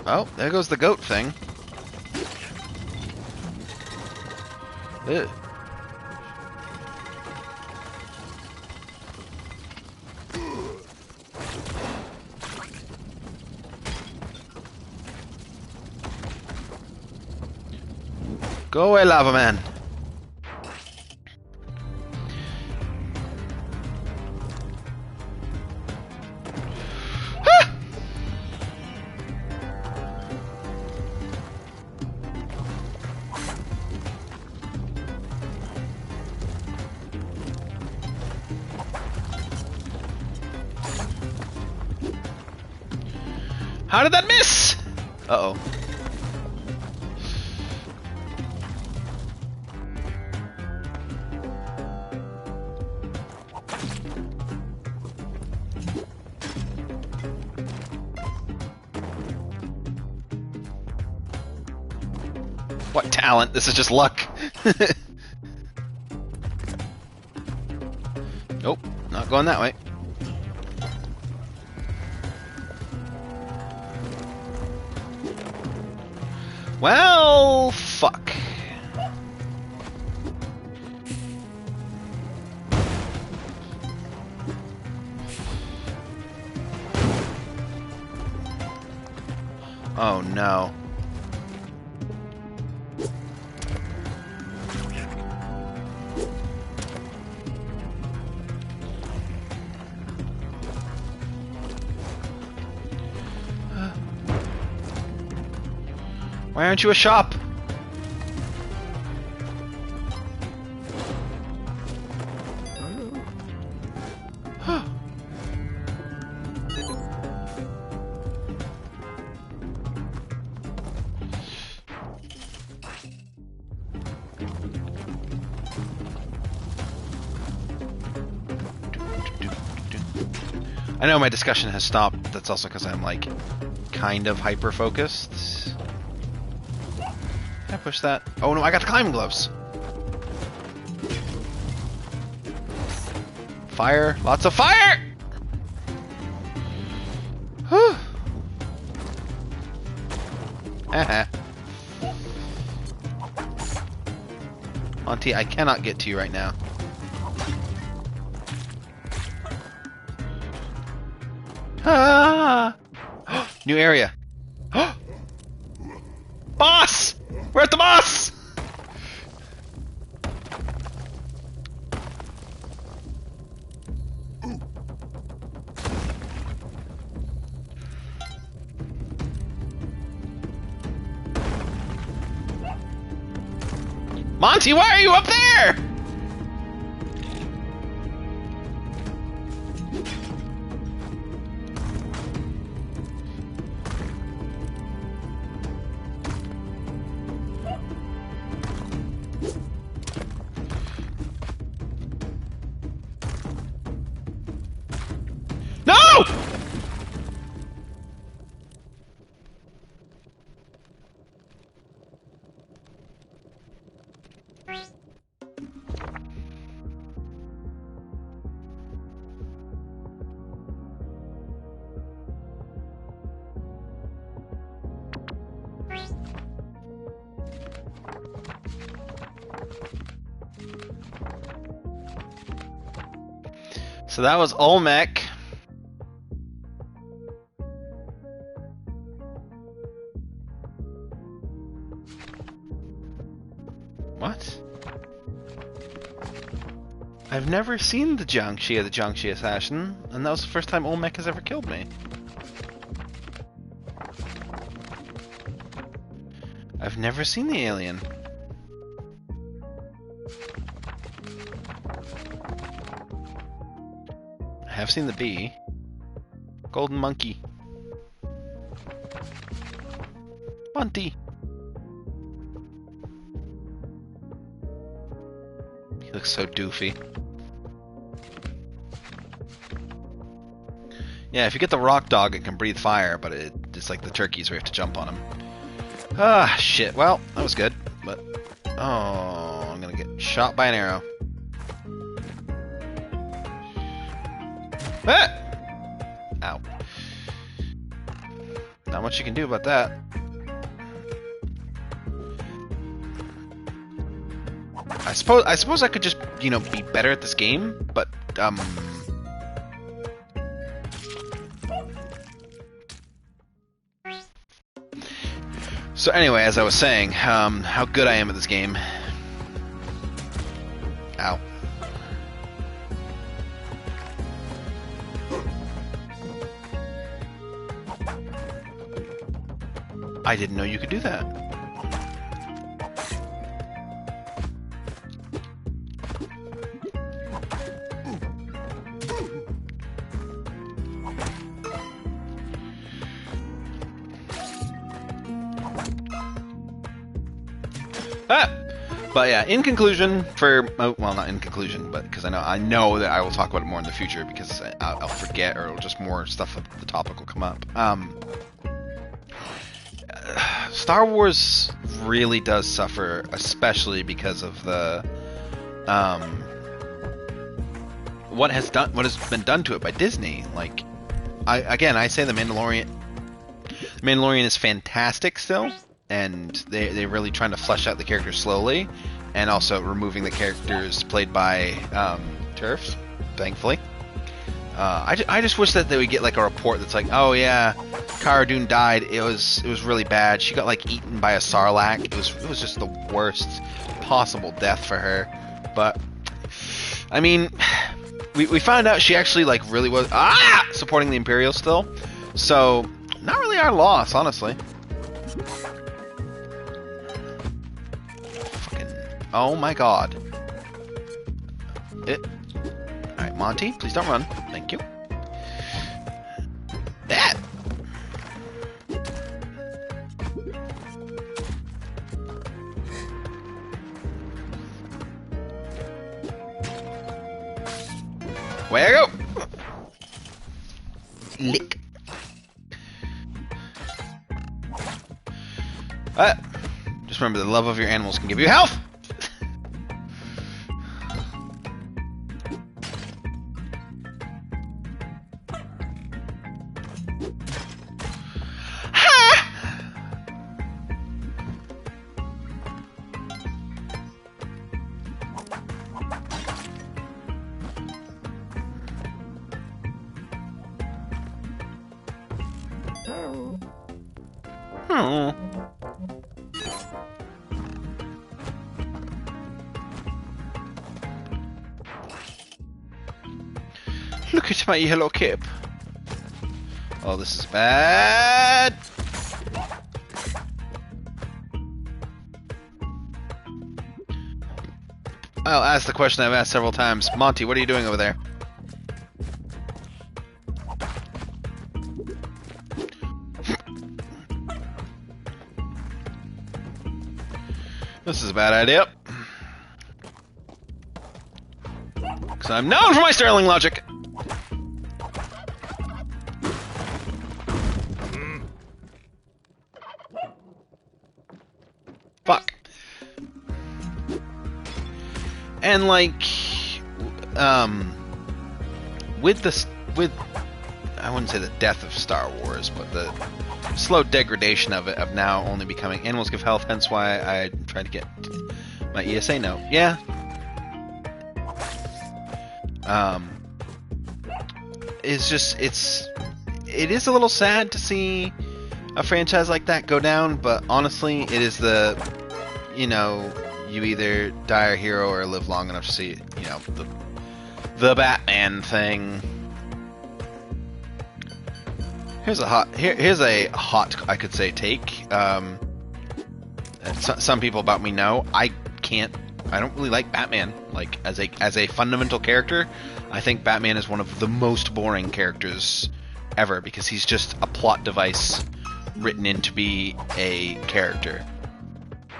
Oh, there goes the goat thing. Ugh. Go away, lava man. How did that miss? Uh-oh. What talent? This is just luck. Nope, not going that way. Well, fuck. Oh no. Why aren't you a shop? I know my discussion has stopped. That's also because I'm like kind of hyper focused. Can I push that? Oh no, I got the climbing gloves. Fire, lots of fire! Whew. Auntie, I cannot get to you right now. Ah! New area. Boss! We're at the boss! Monty, why are you up there? No! So that was Olmec. What? I've never seen the Jiangxi or the Jiangxi Assassin, and that was the first time Olmec has ever killed me. I've never seen the alien. I have seen the bee. Golden monkey. Monty. He looks so doofy. Yeah, if you get the rock dog, it can breathe fire, but it's like the turkeys where you have to jump on them. Ah, shit. Well, that was good, but... Oh, I'm gonna get shot by an arrow. Ah! Ow. Not much you can do about that. I suppose I could just, you know, be better at this game, but, So anyway, as I was saying, how good I am at this game. Ow. I didn't know you could do that. But yeah, in conclusion, well, not in conclusion, but because I know that I will talk about it more in the future because I'll forget, or it'll just more stuff of the topic will come up. Star Wars really does suffer, especially because of the what has been done to it by Disney. Like, I say the Mandalorian is fantastic still. And they're really trying to flesh out the characters slowly, and also removing the characters played by TERFs, thankfully. I just wish that they would get like a report that's like, oh yeah, Cara Dune died. It was really bad. She got like eaten by a sarlacc. It was just the worst possible death for her. But I mean, we found out she actually like really was supporting the Imperials still. So not really our loss, honestly. Oh my god. Alright, Monty, please don't run. Thank you. That! Way to go! Lick. Just remember, the love of your animals can give you health! Oh. Look at my yellow cape. Oh, this is bad. I'll ask the question I've asked several times. Monty, what are you doing over there? This is a bad idea. Because I'm known for my sterling logic. Fuck. And like, with I wouldn't say the death of Star Wars, but the slow degradation of it, of now only becoming animals give health, hence why I tried to get my ESA note. Yeah. It's just, it is a little sad to see a franchise like that go down, but honestly, it is the, you know, you either die a hero or live long enough to see, you know, the Batman thing. Here's a hot, I could say, take. Some people about me know I don't really like Batman. Like as a fundamental character, I think Batman is one of the most boring characters ever because he's just a plot device written in to be a character.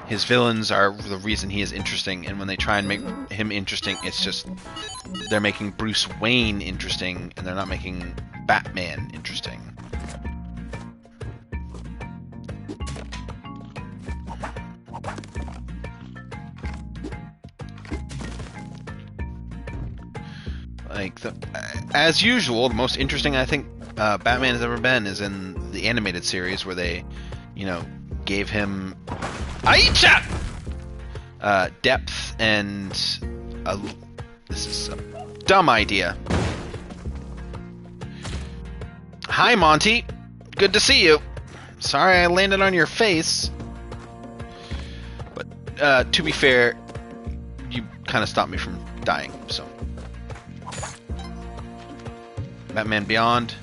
His villains are the reason he is interesting, and when they try and make him interesting, it's just they're making Bruce Wayne interesting, and they're not making Batman interesting. Like, as usual, the most interesting I think Batman has ever been is in the animated series where they, you know, gave him Aicha! Depth and this is a dumb idea. Hi, Monty. Good to see you. Sorry I landed on your face. But to be fair, you kind of stopped me from dying, so. Batman Beyond.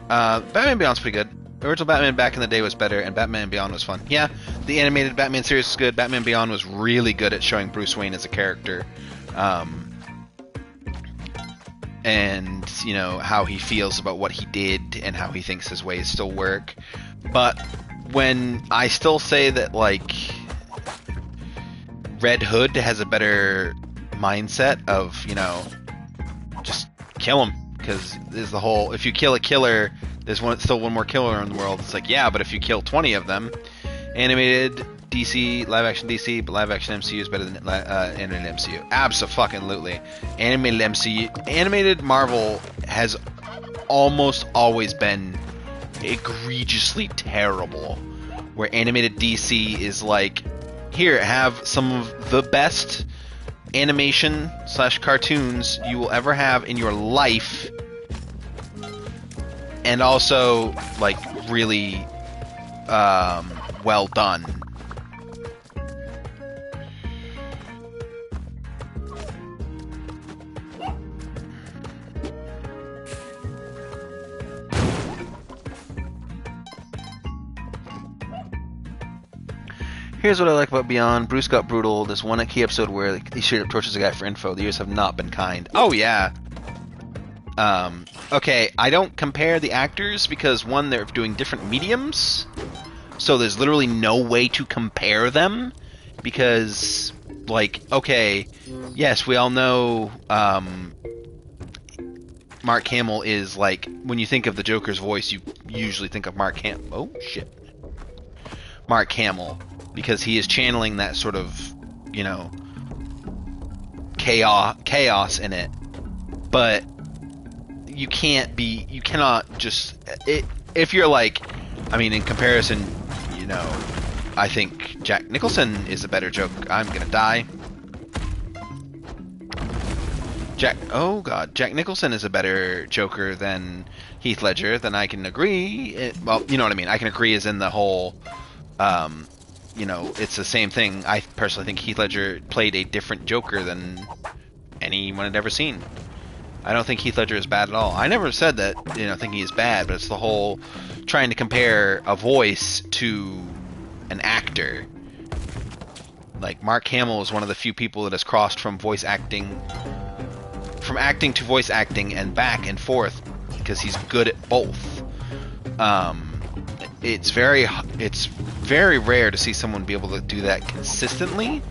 Batman Beyond's pretty good. The original Batman back in the day was better, and Batman Beyond was fun. Yeah, the animated Batman series was good. Batman Beyond was really good at showing Bruce Wayne as a character. And, you know, how he feels about what he did and how he thinks his ways still work. But when I still say that, like, Red Hood has a better mindset of, you know, just kill him. Because there's the whole, if you kill a killer, there's still one more killer in the world. It's like, yeah, but if you kill 20 of them, animated DC, live action DC, but live action MCU is better than animated MCU. Abso-fucking-lutely. Animated Marvel has almost always been egregiously terrible. Where animated DC is like, here, have some of the best animation / cartoons you will ever have in your life, and also like really well done. Here's what I like about Beyond. Bruce got brutal. There's one key episode where he straight up tortures a guy for info. The years have not been kind. Oh, yeah. Okay, I don't compare the actors because, one, they're doing different mediums. So there's literally no way to compare them. Because, like, okay, yes, we all know Mark Hamill is, like, when you think of the Joker's voice, you usually think of Mark Hamill. Because he is channeling that sort of, you know, chaos in it. But you cannot just, if you're like, I mean, in comparison, you know, I think Jack Nicholson is a better Joker. I'm gonna die. Jack Nicholson is a better Joker than Heath Ledger. Then I can agree. Well, you know what I mean. I can agree as in the whole, you know, it's the same thing. I personally think Heath Ledger played a different Joker than anyone had ever seen. I don't think Heath Ledger is bad at all. I never said that, you know, thinking he's bad, but it's the whole trying to compare a voice to an actor. Like, Mark Hamill is one of the few people that has crossed from acting to voice acting and back and forth because he's good at both. It's very rare to see someone be able to do that consistently,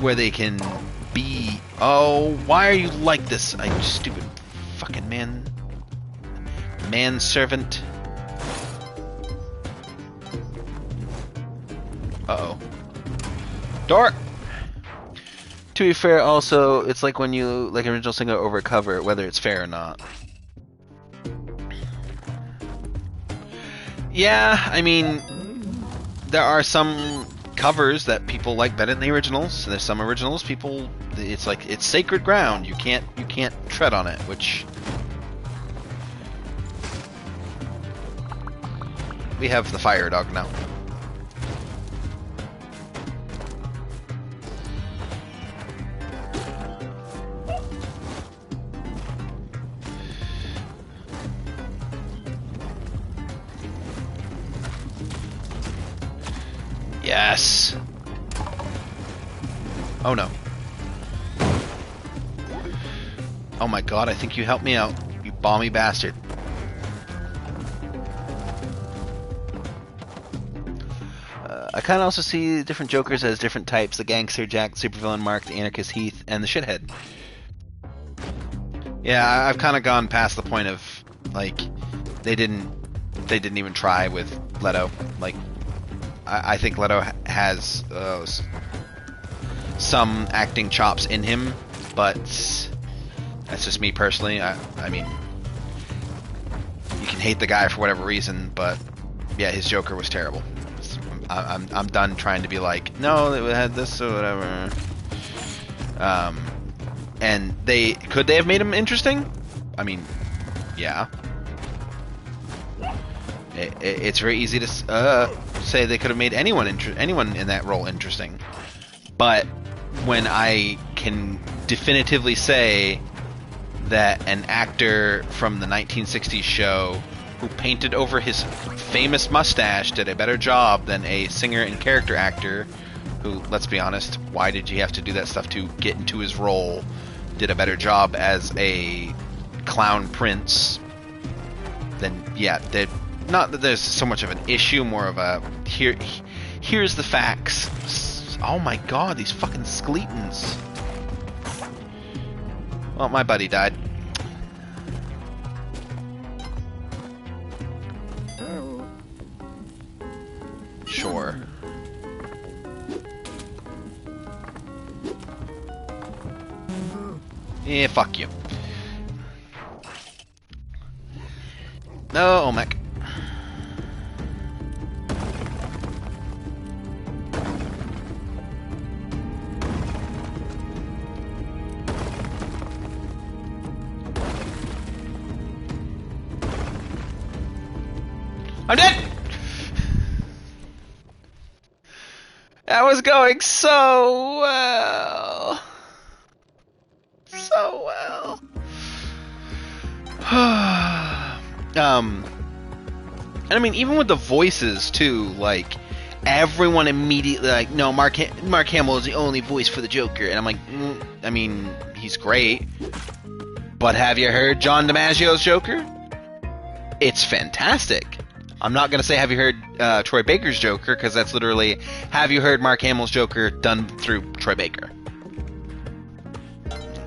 where they can be. Oh, why are you like this? You stupid fucking manservant. Uh-oh. Door! To be fair, also, it's like when you like an original singer over a cover, whether it's fair or not. Yeah, I mean, there are some covers that people like better than the originals. There's some originals it's like it's sacred ground. You can't tread on it, which we have the fire dog now. Yes. Oh no. Oh my god, I think you helped me out, you balmy bastard. I kind of also see different Jokers as different types: the gangster Jack, the supervillain Mark, the anarchist Heath, and the shithead. Yeah, I've kind of gone past the point of, like, they didn't even try with Leto. Like, I think Leto has some acting chops in him, but that's just me personally. I mean, you can hate the guy for whatever reason, but yeah, his Joker was terrible. I'm done trying to be like, no, it had this or whatever. And could they have made him interesting? I mean, yeah. It's very easy to say they could have made anyone in that role interesting. But when I can definitively say that an actor from the 1960s show who painted over his famous mustache did a better job than a singer and character actor who, let's be honest, why did you have to do that stuff to get into his role, did a better job as a clown prince, then yeah, not that there's so much of an issue, more of a here's the facts. Oh my god, these fucking skeletons. Well, my buddy died. Sure. Yeah, fuck you. No, Olmec. I'm dead! That was going so well. So well. And I mean, even with the voices too, like, everyone immediately like, no, Mark Hamill is the only voice for the Joker, and I'm like, I mean, he's great, but have you heard John DiMaggio's Joker? It's fantastic. I'm not gonna say have you heard Troy Baker's Joker, because that's literally have you heard Mark Hamill's Joker done through Troy Baker.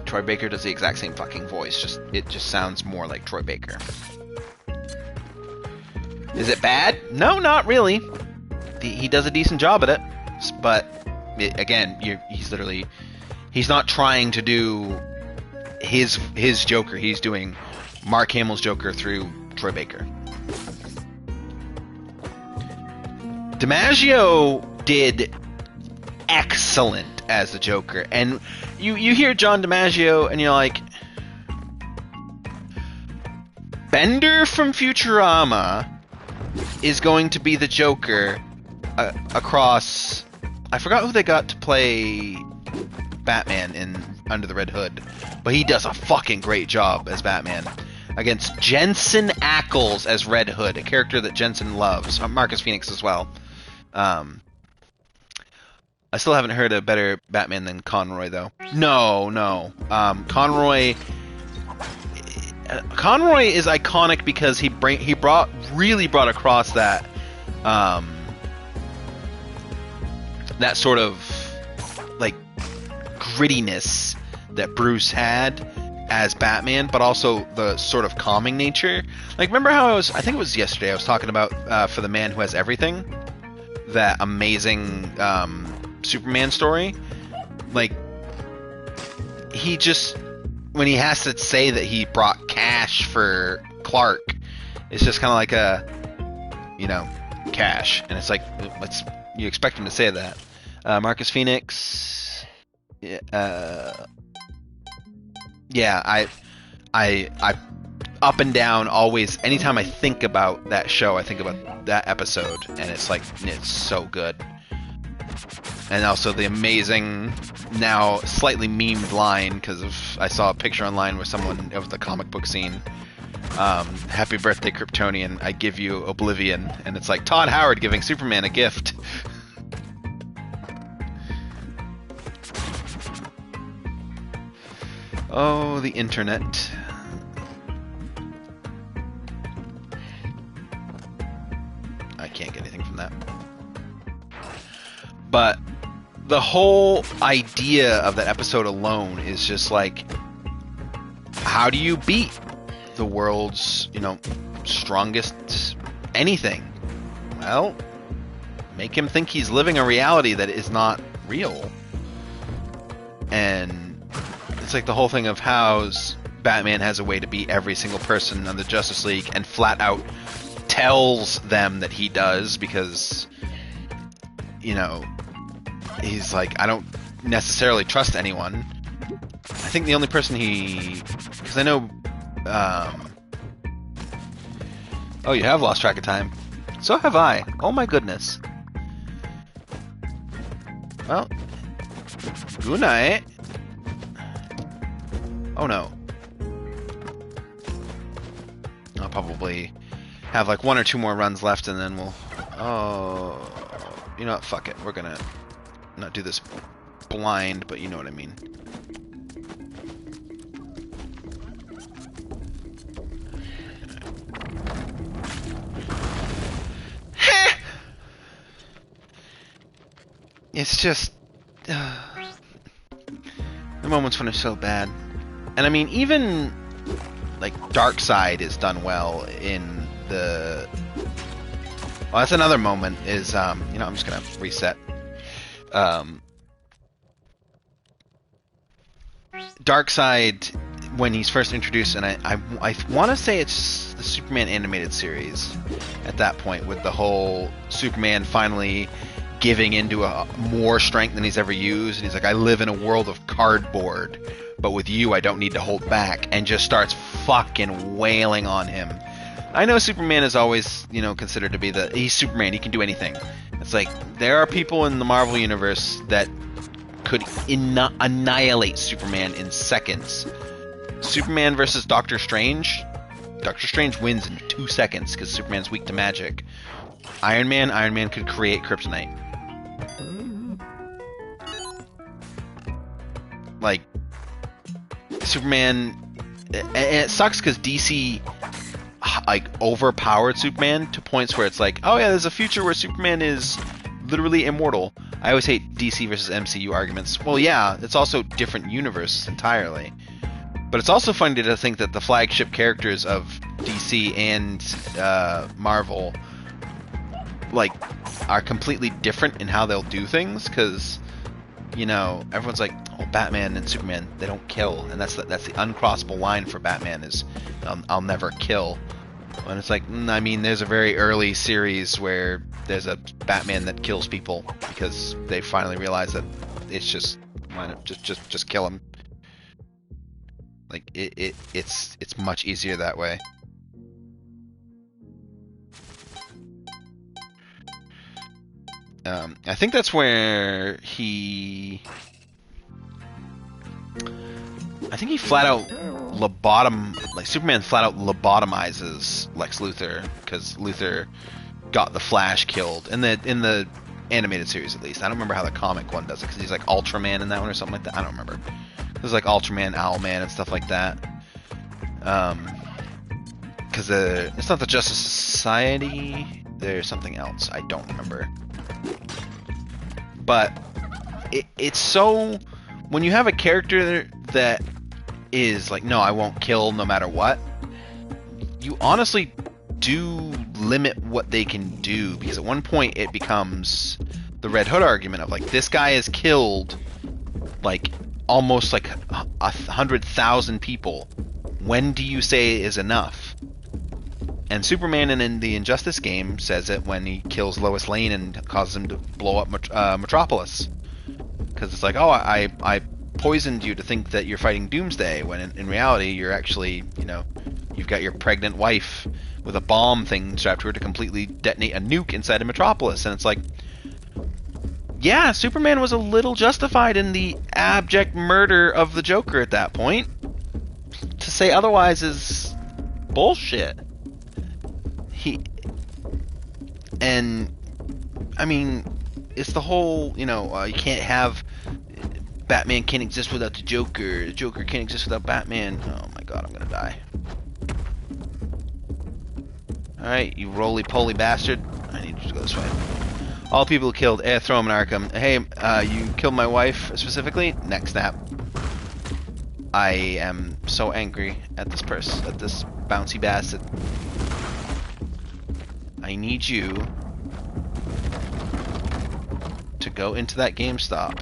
Troy Baker does the exact same fucking voice, it just sounds more like Troy Baker. Is it bad? No, not really. He does a decent job at it, but again, he's not trying to do his Joker. He's doing Mark Hamill's Joker through Troy Baker. DiMaggio did excellent as the Joker, and you hear John DiMaggio and you're like, Bender from Futurama is going to be the Joker across... I forgot who they got to play Batman in Under the Red Hood, but he does a fucking great job as Batman against Jensen Ackles as Red Hood, a character that Jensen loves. Marcus Phoenix as well. I still haven't heard a better Batman than Conroy, though. No. Conroy is iconic because he really brought across that that sort of like grittiness that Bruce had as Batman, but also the sort of calming nature. Like, remember how I think it was yesterday, I was talking about For the Man Who Has Everything, that amazing Superman story. Like, he just, when he has to say that he brought cash for Clark, it's just kind of like cash, and it's like, you expect him to say that. Marcus Phoenix, I up and down always. Anytime I think about that show, I think about that episode, and it's like, it's so good. And also the amazing, now slightly memed line, because I saw a picture online with someone of the comic book scene. Happy birthday, Kryptonian, I give you oblivion. And it's like Todd Howard giving Superman a gift. Oh, the internet. I can't get anything from that. But the whole idea of that episode alone is just like, how do you beat the world's, strongest anything? Well, make him think he's living a reality that is not real. And it's like the whole thing of how Batman has a way to beat every single person on the Justice League, and flat out tells them that he does, because, he's like, I don't necessarily trust anyone. I think the only person because I know, oh, you have lost track of time. So have I. Oh my goodness. Well, good night. Oh no. I'll probably have like 1 or 2 more runs left, and then we'll... Oh, you know what? Fuck it. We're gonna not do this blind, but you know what I mean. It's just... the moments when it's so bad. And I mean, even like Darkseid is done well in the... Well, that's another moment is, I'm just gonna reset. Darkseid, when he's first introduced, and I want to say it's the Superman animated series at that point, with the whole Superman finally giving into a more strength than he's ever used, and he's like, I live in a world of cardboard, but with you I don't need to hold back, and just starts fucking wailing on him. I know Superman is always, considered to be he's Superman, he can do anything. It's like, there are people in the Marvel Universe that could annihilate Superman in seconds. Superman versus Doctor Strange. Doctor Strange wins in 2 seconds because Superman's weak to magic. Iron Man could create kryptonite. Like, Superman, and it sucks because DC like overpowered Superman to points where it's like, oh yeah, there's a future where Superman is literally immortal. I always hate DC versus MCU arguments. Well, yeah, it's also different universes entirely. But it's also funny to think that the flagship characters of DC and Marvel like are completely different in how they'll do things, because you know, everyone's like, oh, Batman and Superman, they don't kill, and that's the uncrossable line for Batman is, I'll never kill. And it's like, I mean, there's a very early series where there's a Batman that kills people because they finally realize that it's just, why not just kill him. Like it's much easier that way. I think that's where he flat out Superman flat out lobotomizes Lex Luthor because Luthor got the Flash killed in the animated series, at least. I don't remember how the comic one does it, because he's like Ultraman in that one or something like that. I don't remember. There's like Ultraman, Owlman, and stuff like that. Because it's not the Justice Society. There's something else. I don't remember. But it's so, when you have a character that is like, no, I won't kill no matter what, you honestly do limit what they can do, because at one point it becomes the Red Hood argument of like, this guy has killed like almost like 100,000 people. When do you say is enough? And Superman in the Injustice game says it when he kills Lois Lane and causes him to blow up Metropolis. Because it's like, oh, I poisoned you to think that you're fighting Doomsday, when in reality you're actually, you know, you've got your pregnant wife with a bomb thing strapped to her to completely detonate a nuke inside of Metropolis. And it's like, yeah, Superman was a little justified in the abject murder of the Joker at that point. To say otherwise is bullshit. And I mean, it's the whole, you know, you can't have, Batman can't exist without the Joker can't exist without Batman. Oh my god, I'm gonna die. Alright, you roly-poly bastard. I need you to go this way. All people killed, throw him in Arkham. Hey, you killed my wife specifically? Next snap. I am so angry at this bouncy bastard. I need you to go into that GameStop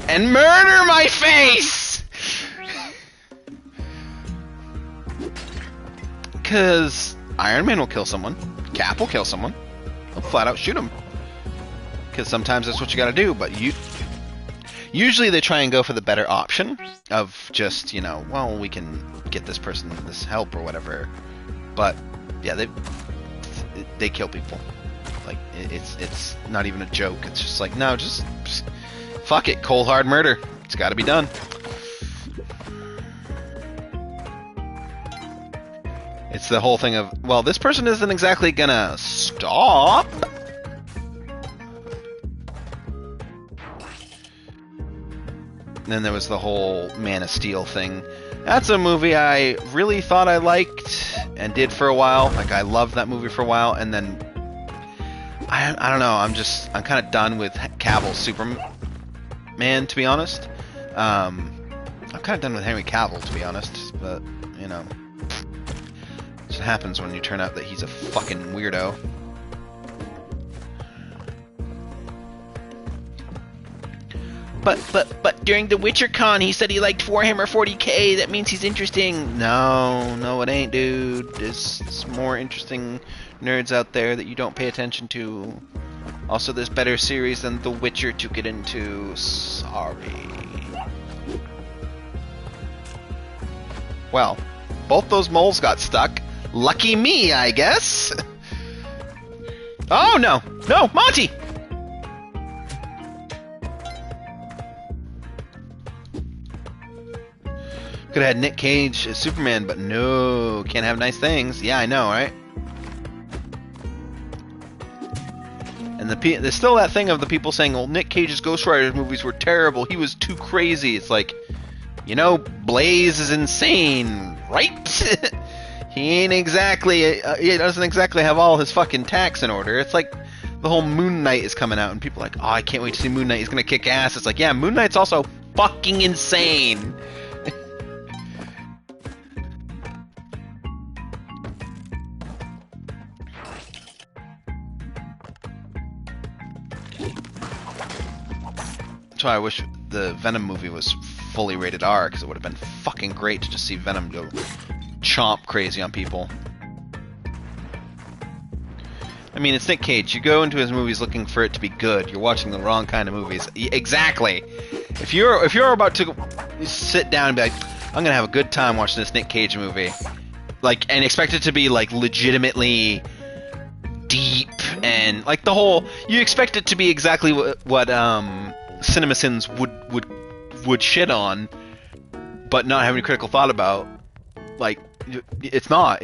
and murder my face! Because Iron Man will kill someone, Cap will kill someone, he'll flat out shoot him. Because sometimes that's what you gotta do, but usually they try and go for the better option of just, you know, well, we can get this person this help or whatever. But yeah, they kill people. Like, it's not even a joke. It's just like, no, just fuck it, cold hard murder. It's got to be done. It's the whole thing of, well, this person isn't exactly gonna stop. And then there was the whole Man of Steel thing. That's a movie I really thought I liked and did for a while. Like, I loved that movie for a while, and then I don't know. I'm kind of done with Cavill's Superman, to be honest. I'm kind of done with Henry Cavill, to be honest. But you know, it happens when you turn out that he's a fucking weirdo. But during the WitcherCon, he said he liked Warhammer 40k. That means he's interesting. No, it ain't, dude. There's more interesting nerds out there that you don't pay attention to. Also, there's better series than The Witcher to get into. Sorry. Well, both those moles got stuck. Lucky me, I guess. Oh, no, Monty! Could have had Nick Cage as Superman, but no, can't have nice things. Yeah, I know, right? And there's still that thing of the people saying, well, Nick Cage's Ghost Rider movies were terrible. He was too crazy. It's like, you know, Blaze is insane, right? He ain't exactly, he doesn't exactly have all his fucking tacks in order. It's like the whole Moon Knight is coming out and people are like, oh, I can't wait to see Moon Knight. He's going to kick ass. It's like, yeah, Moon Knight's also fucking insane. That's why I wish the Venom movie was fully rated R, because it would have been fucking great to just see Venom go chomp crazy on people. I mean, it's Nick Cage. You go into his movies looking for it to be good. You're watching the wrong kind of movies. Exactly. If you're about to sit down and be like, I'm gonna have a good time watching this Nick Cage movie, like, and expect it to be like legitimately deep and like the whole, you expect it to be exactly what CinemaSins would shit on, but not have any critical thought about. Like, it's not.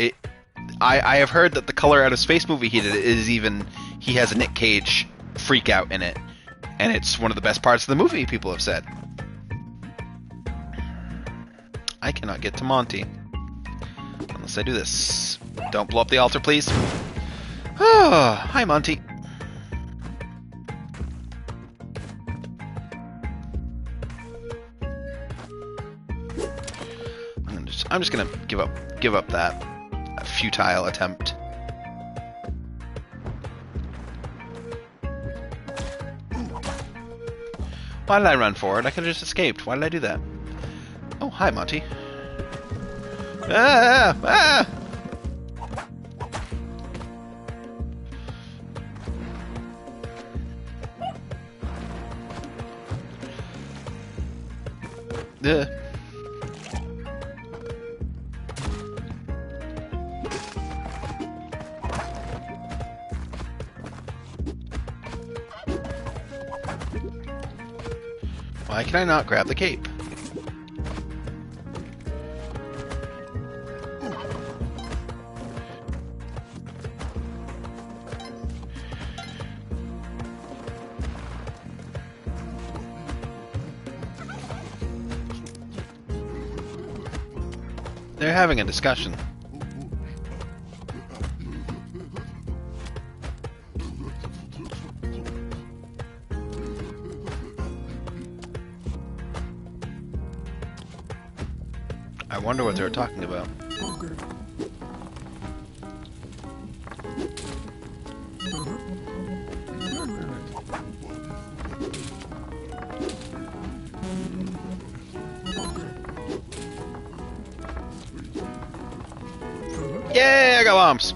I have heard that the Color Out of Space movie he did he has a Nick Cage freak out in it, and it's one of the best parts of the movie, people have said. I cannot get to Monty unless I do this. Don't blow up the altar, please. Oh, hi, Monty. I'm just gonna give up that futile attempt. Why did I run forward? I could have just escaped. Why did I do that? Oh, hi, Monty. Ah! Ah! Why can I not grab the cape? They're having a discussion. I wonder what they were talking about. Yay, I got bombs!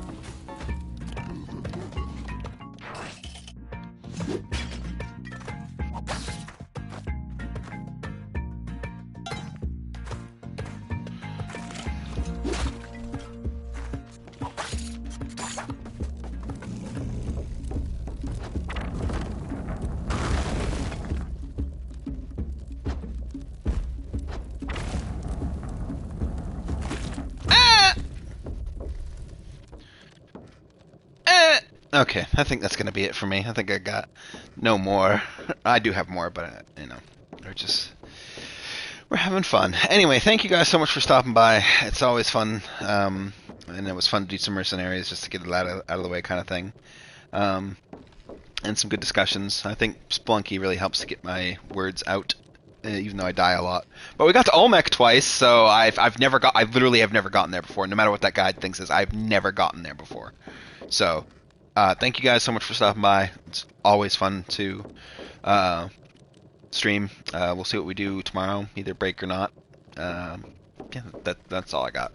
Okay, I think that's gonna be it for me. I think I got no more. I do have more, but you know, we're having fun. Anyway, thank you guys so much for stopping by. It's always fun, and it was fun to do some mercenaries just to get it out of the way, kind of thing, and some good discussions. I think Spelunky really helps to get my words out, even though I die a lot. But we got to Olmec twice, so I literally have never gotten there before. No matter what that guide thinks is, I've never gotten there before. So. Thank you guys so much for stopping by. It's always fun to stream. We'll see what we do tomorrow, either break or not. Yeah, that's all I got.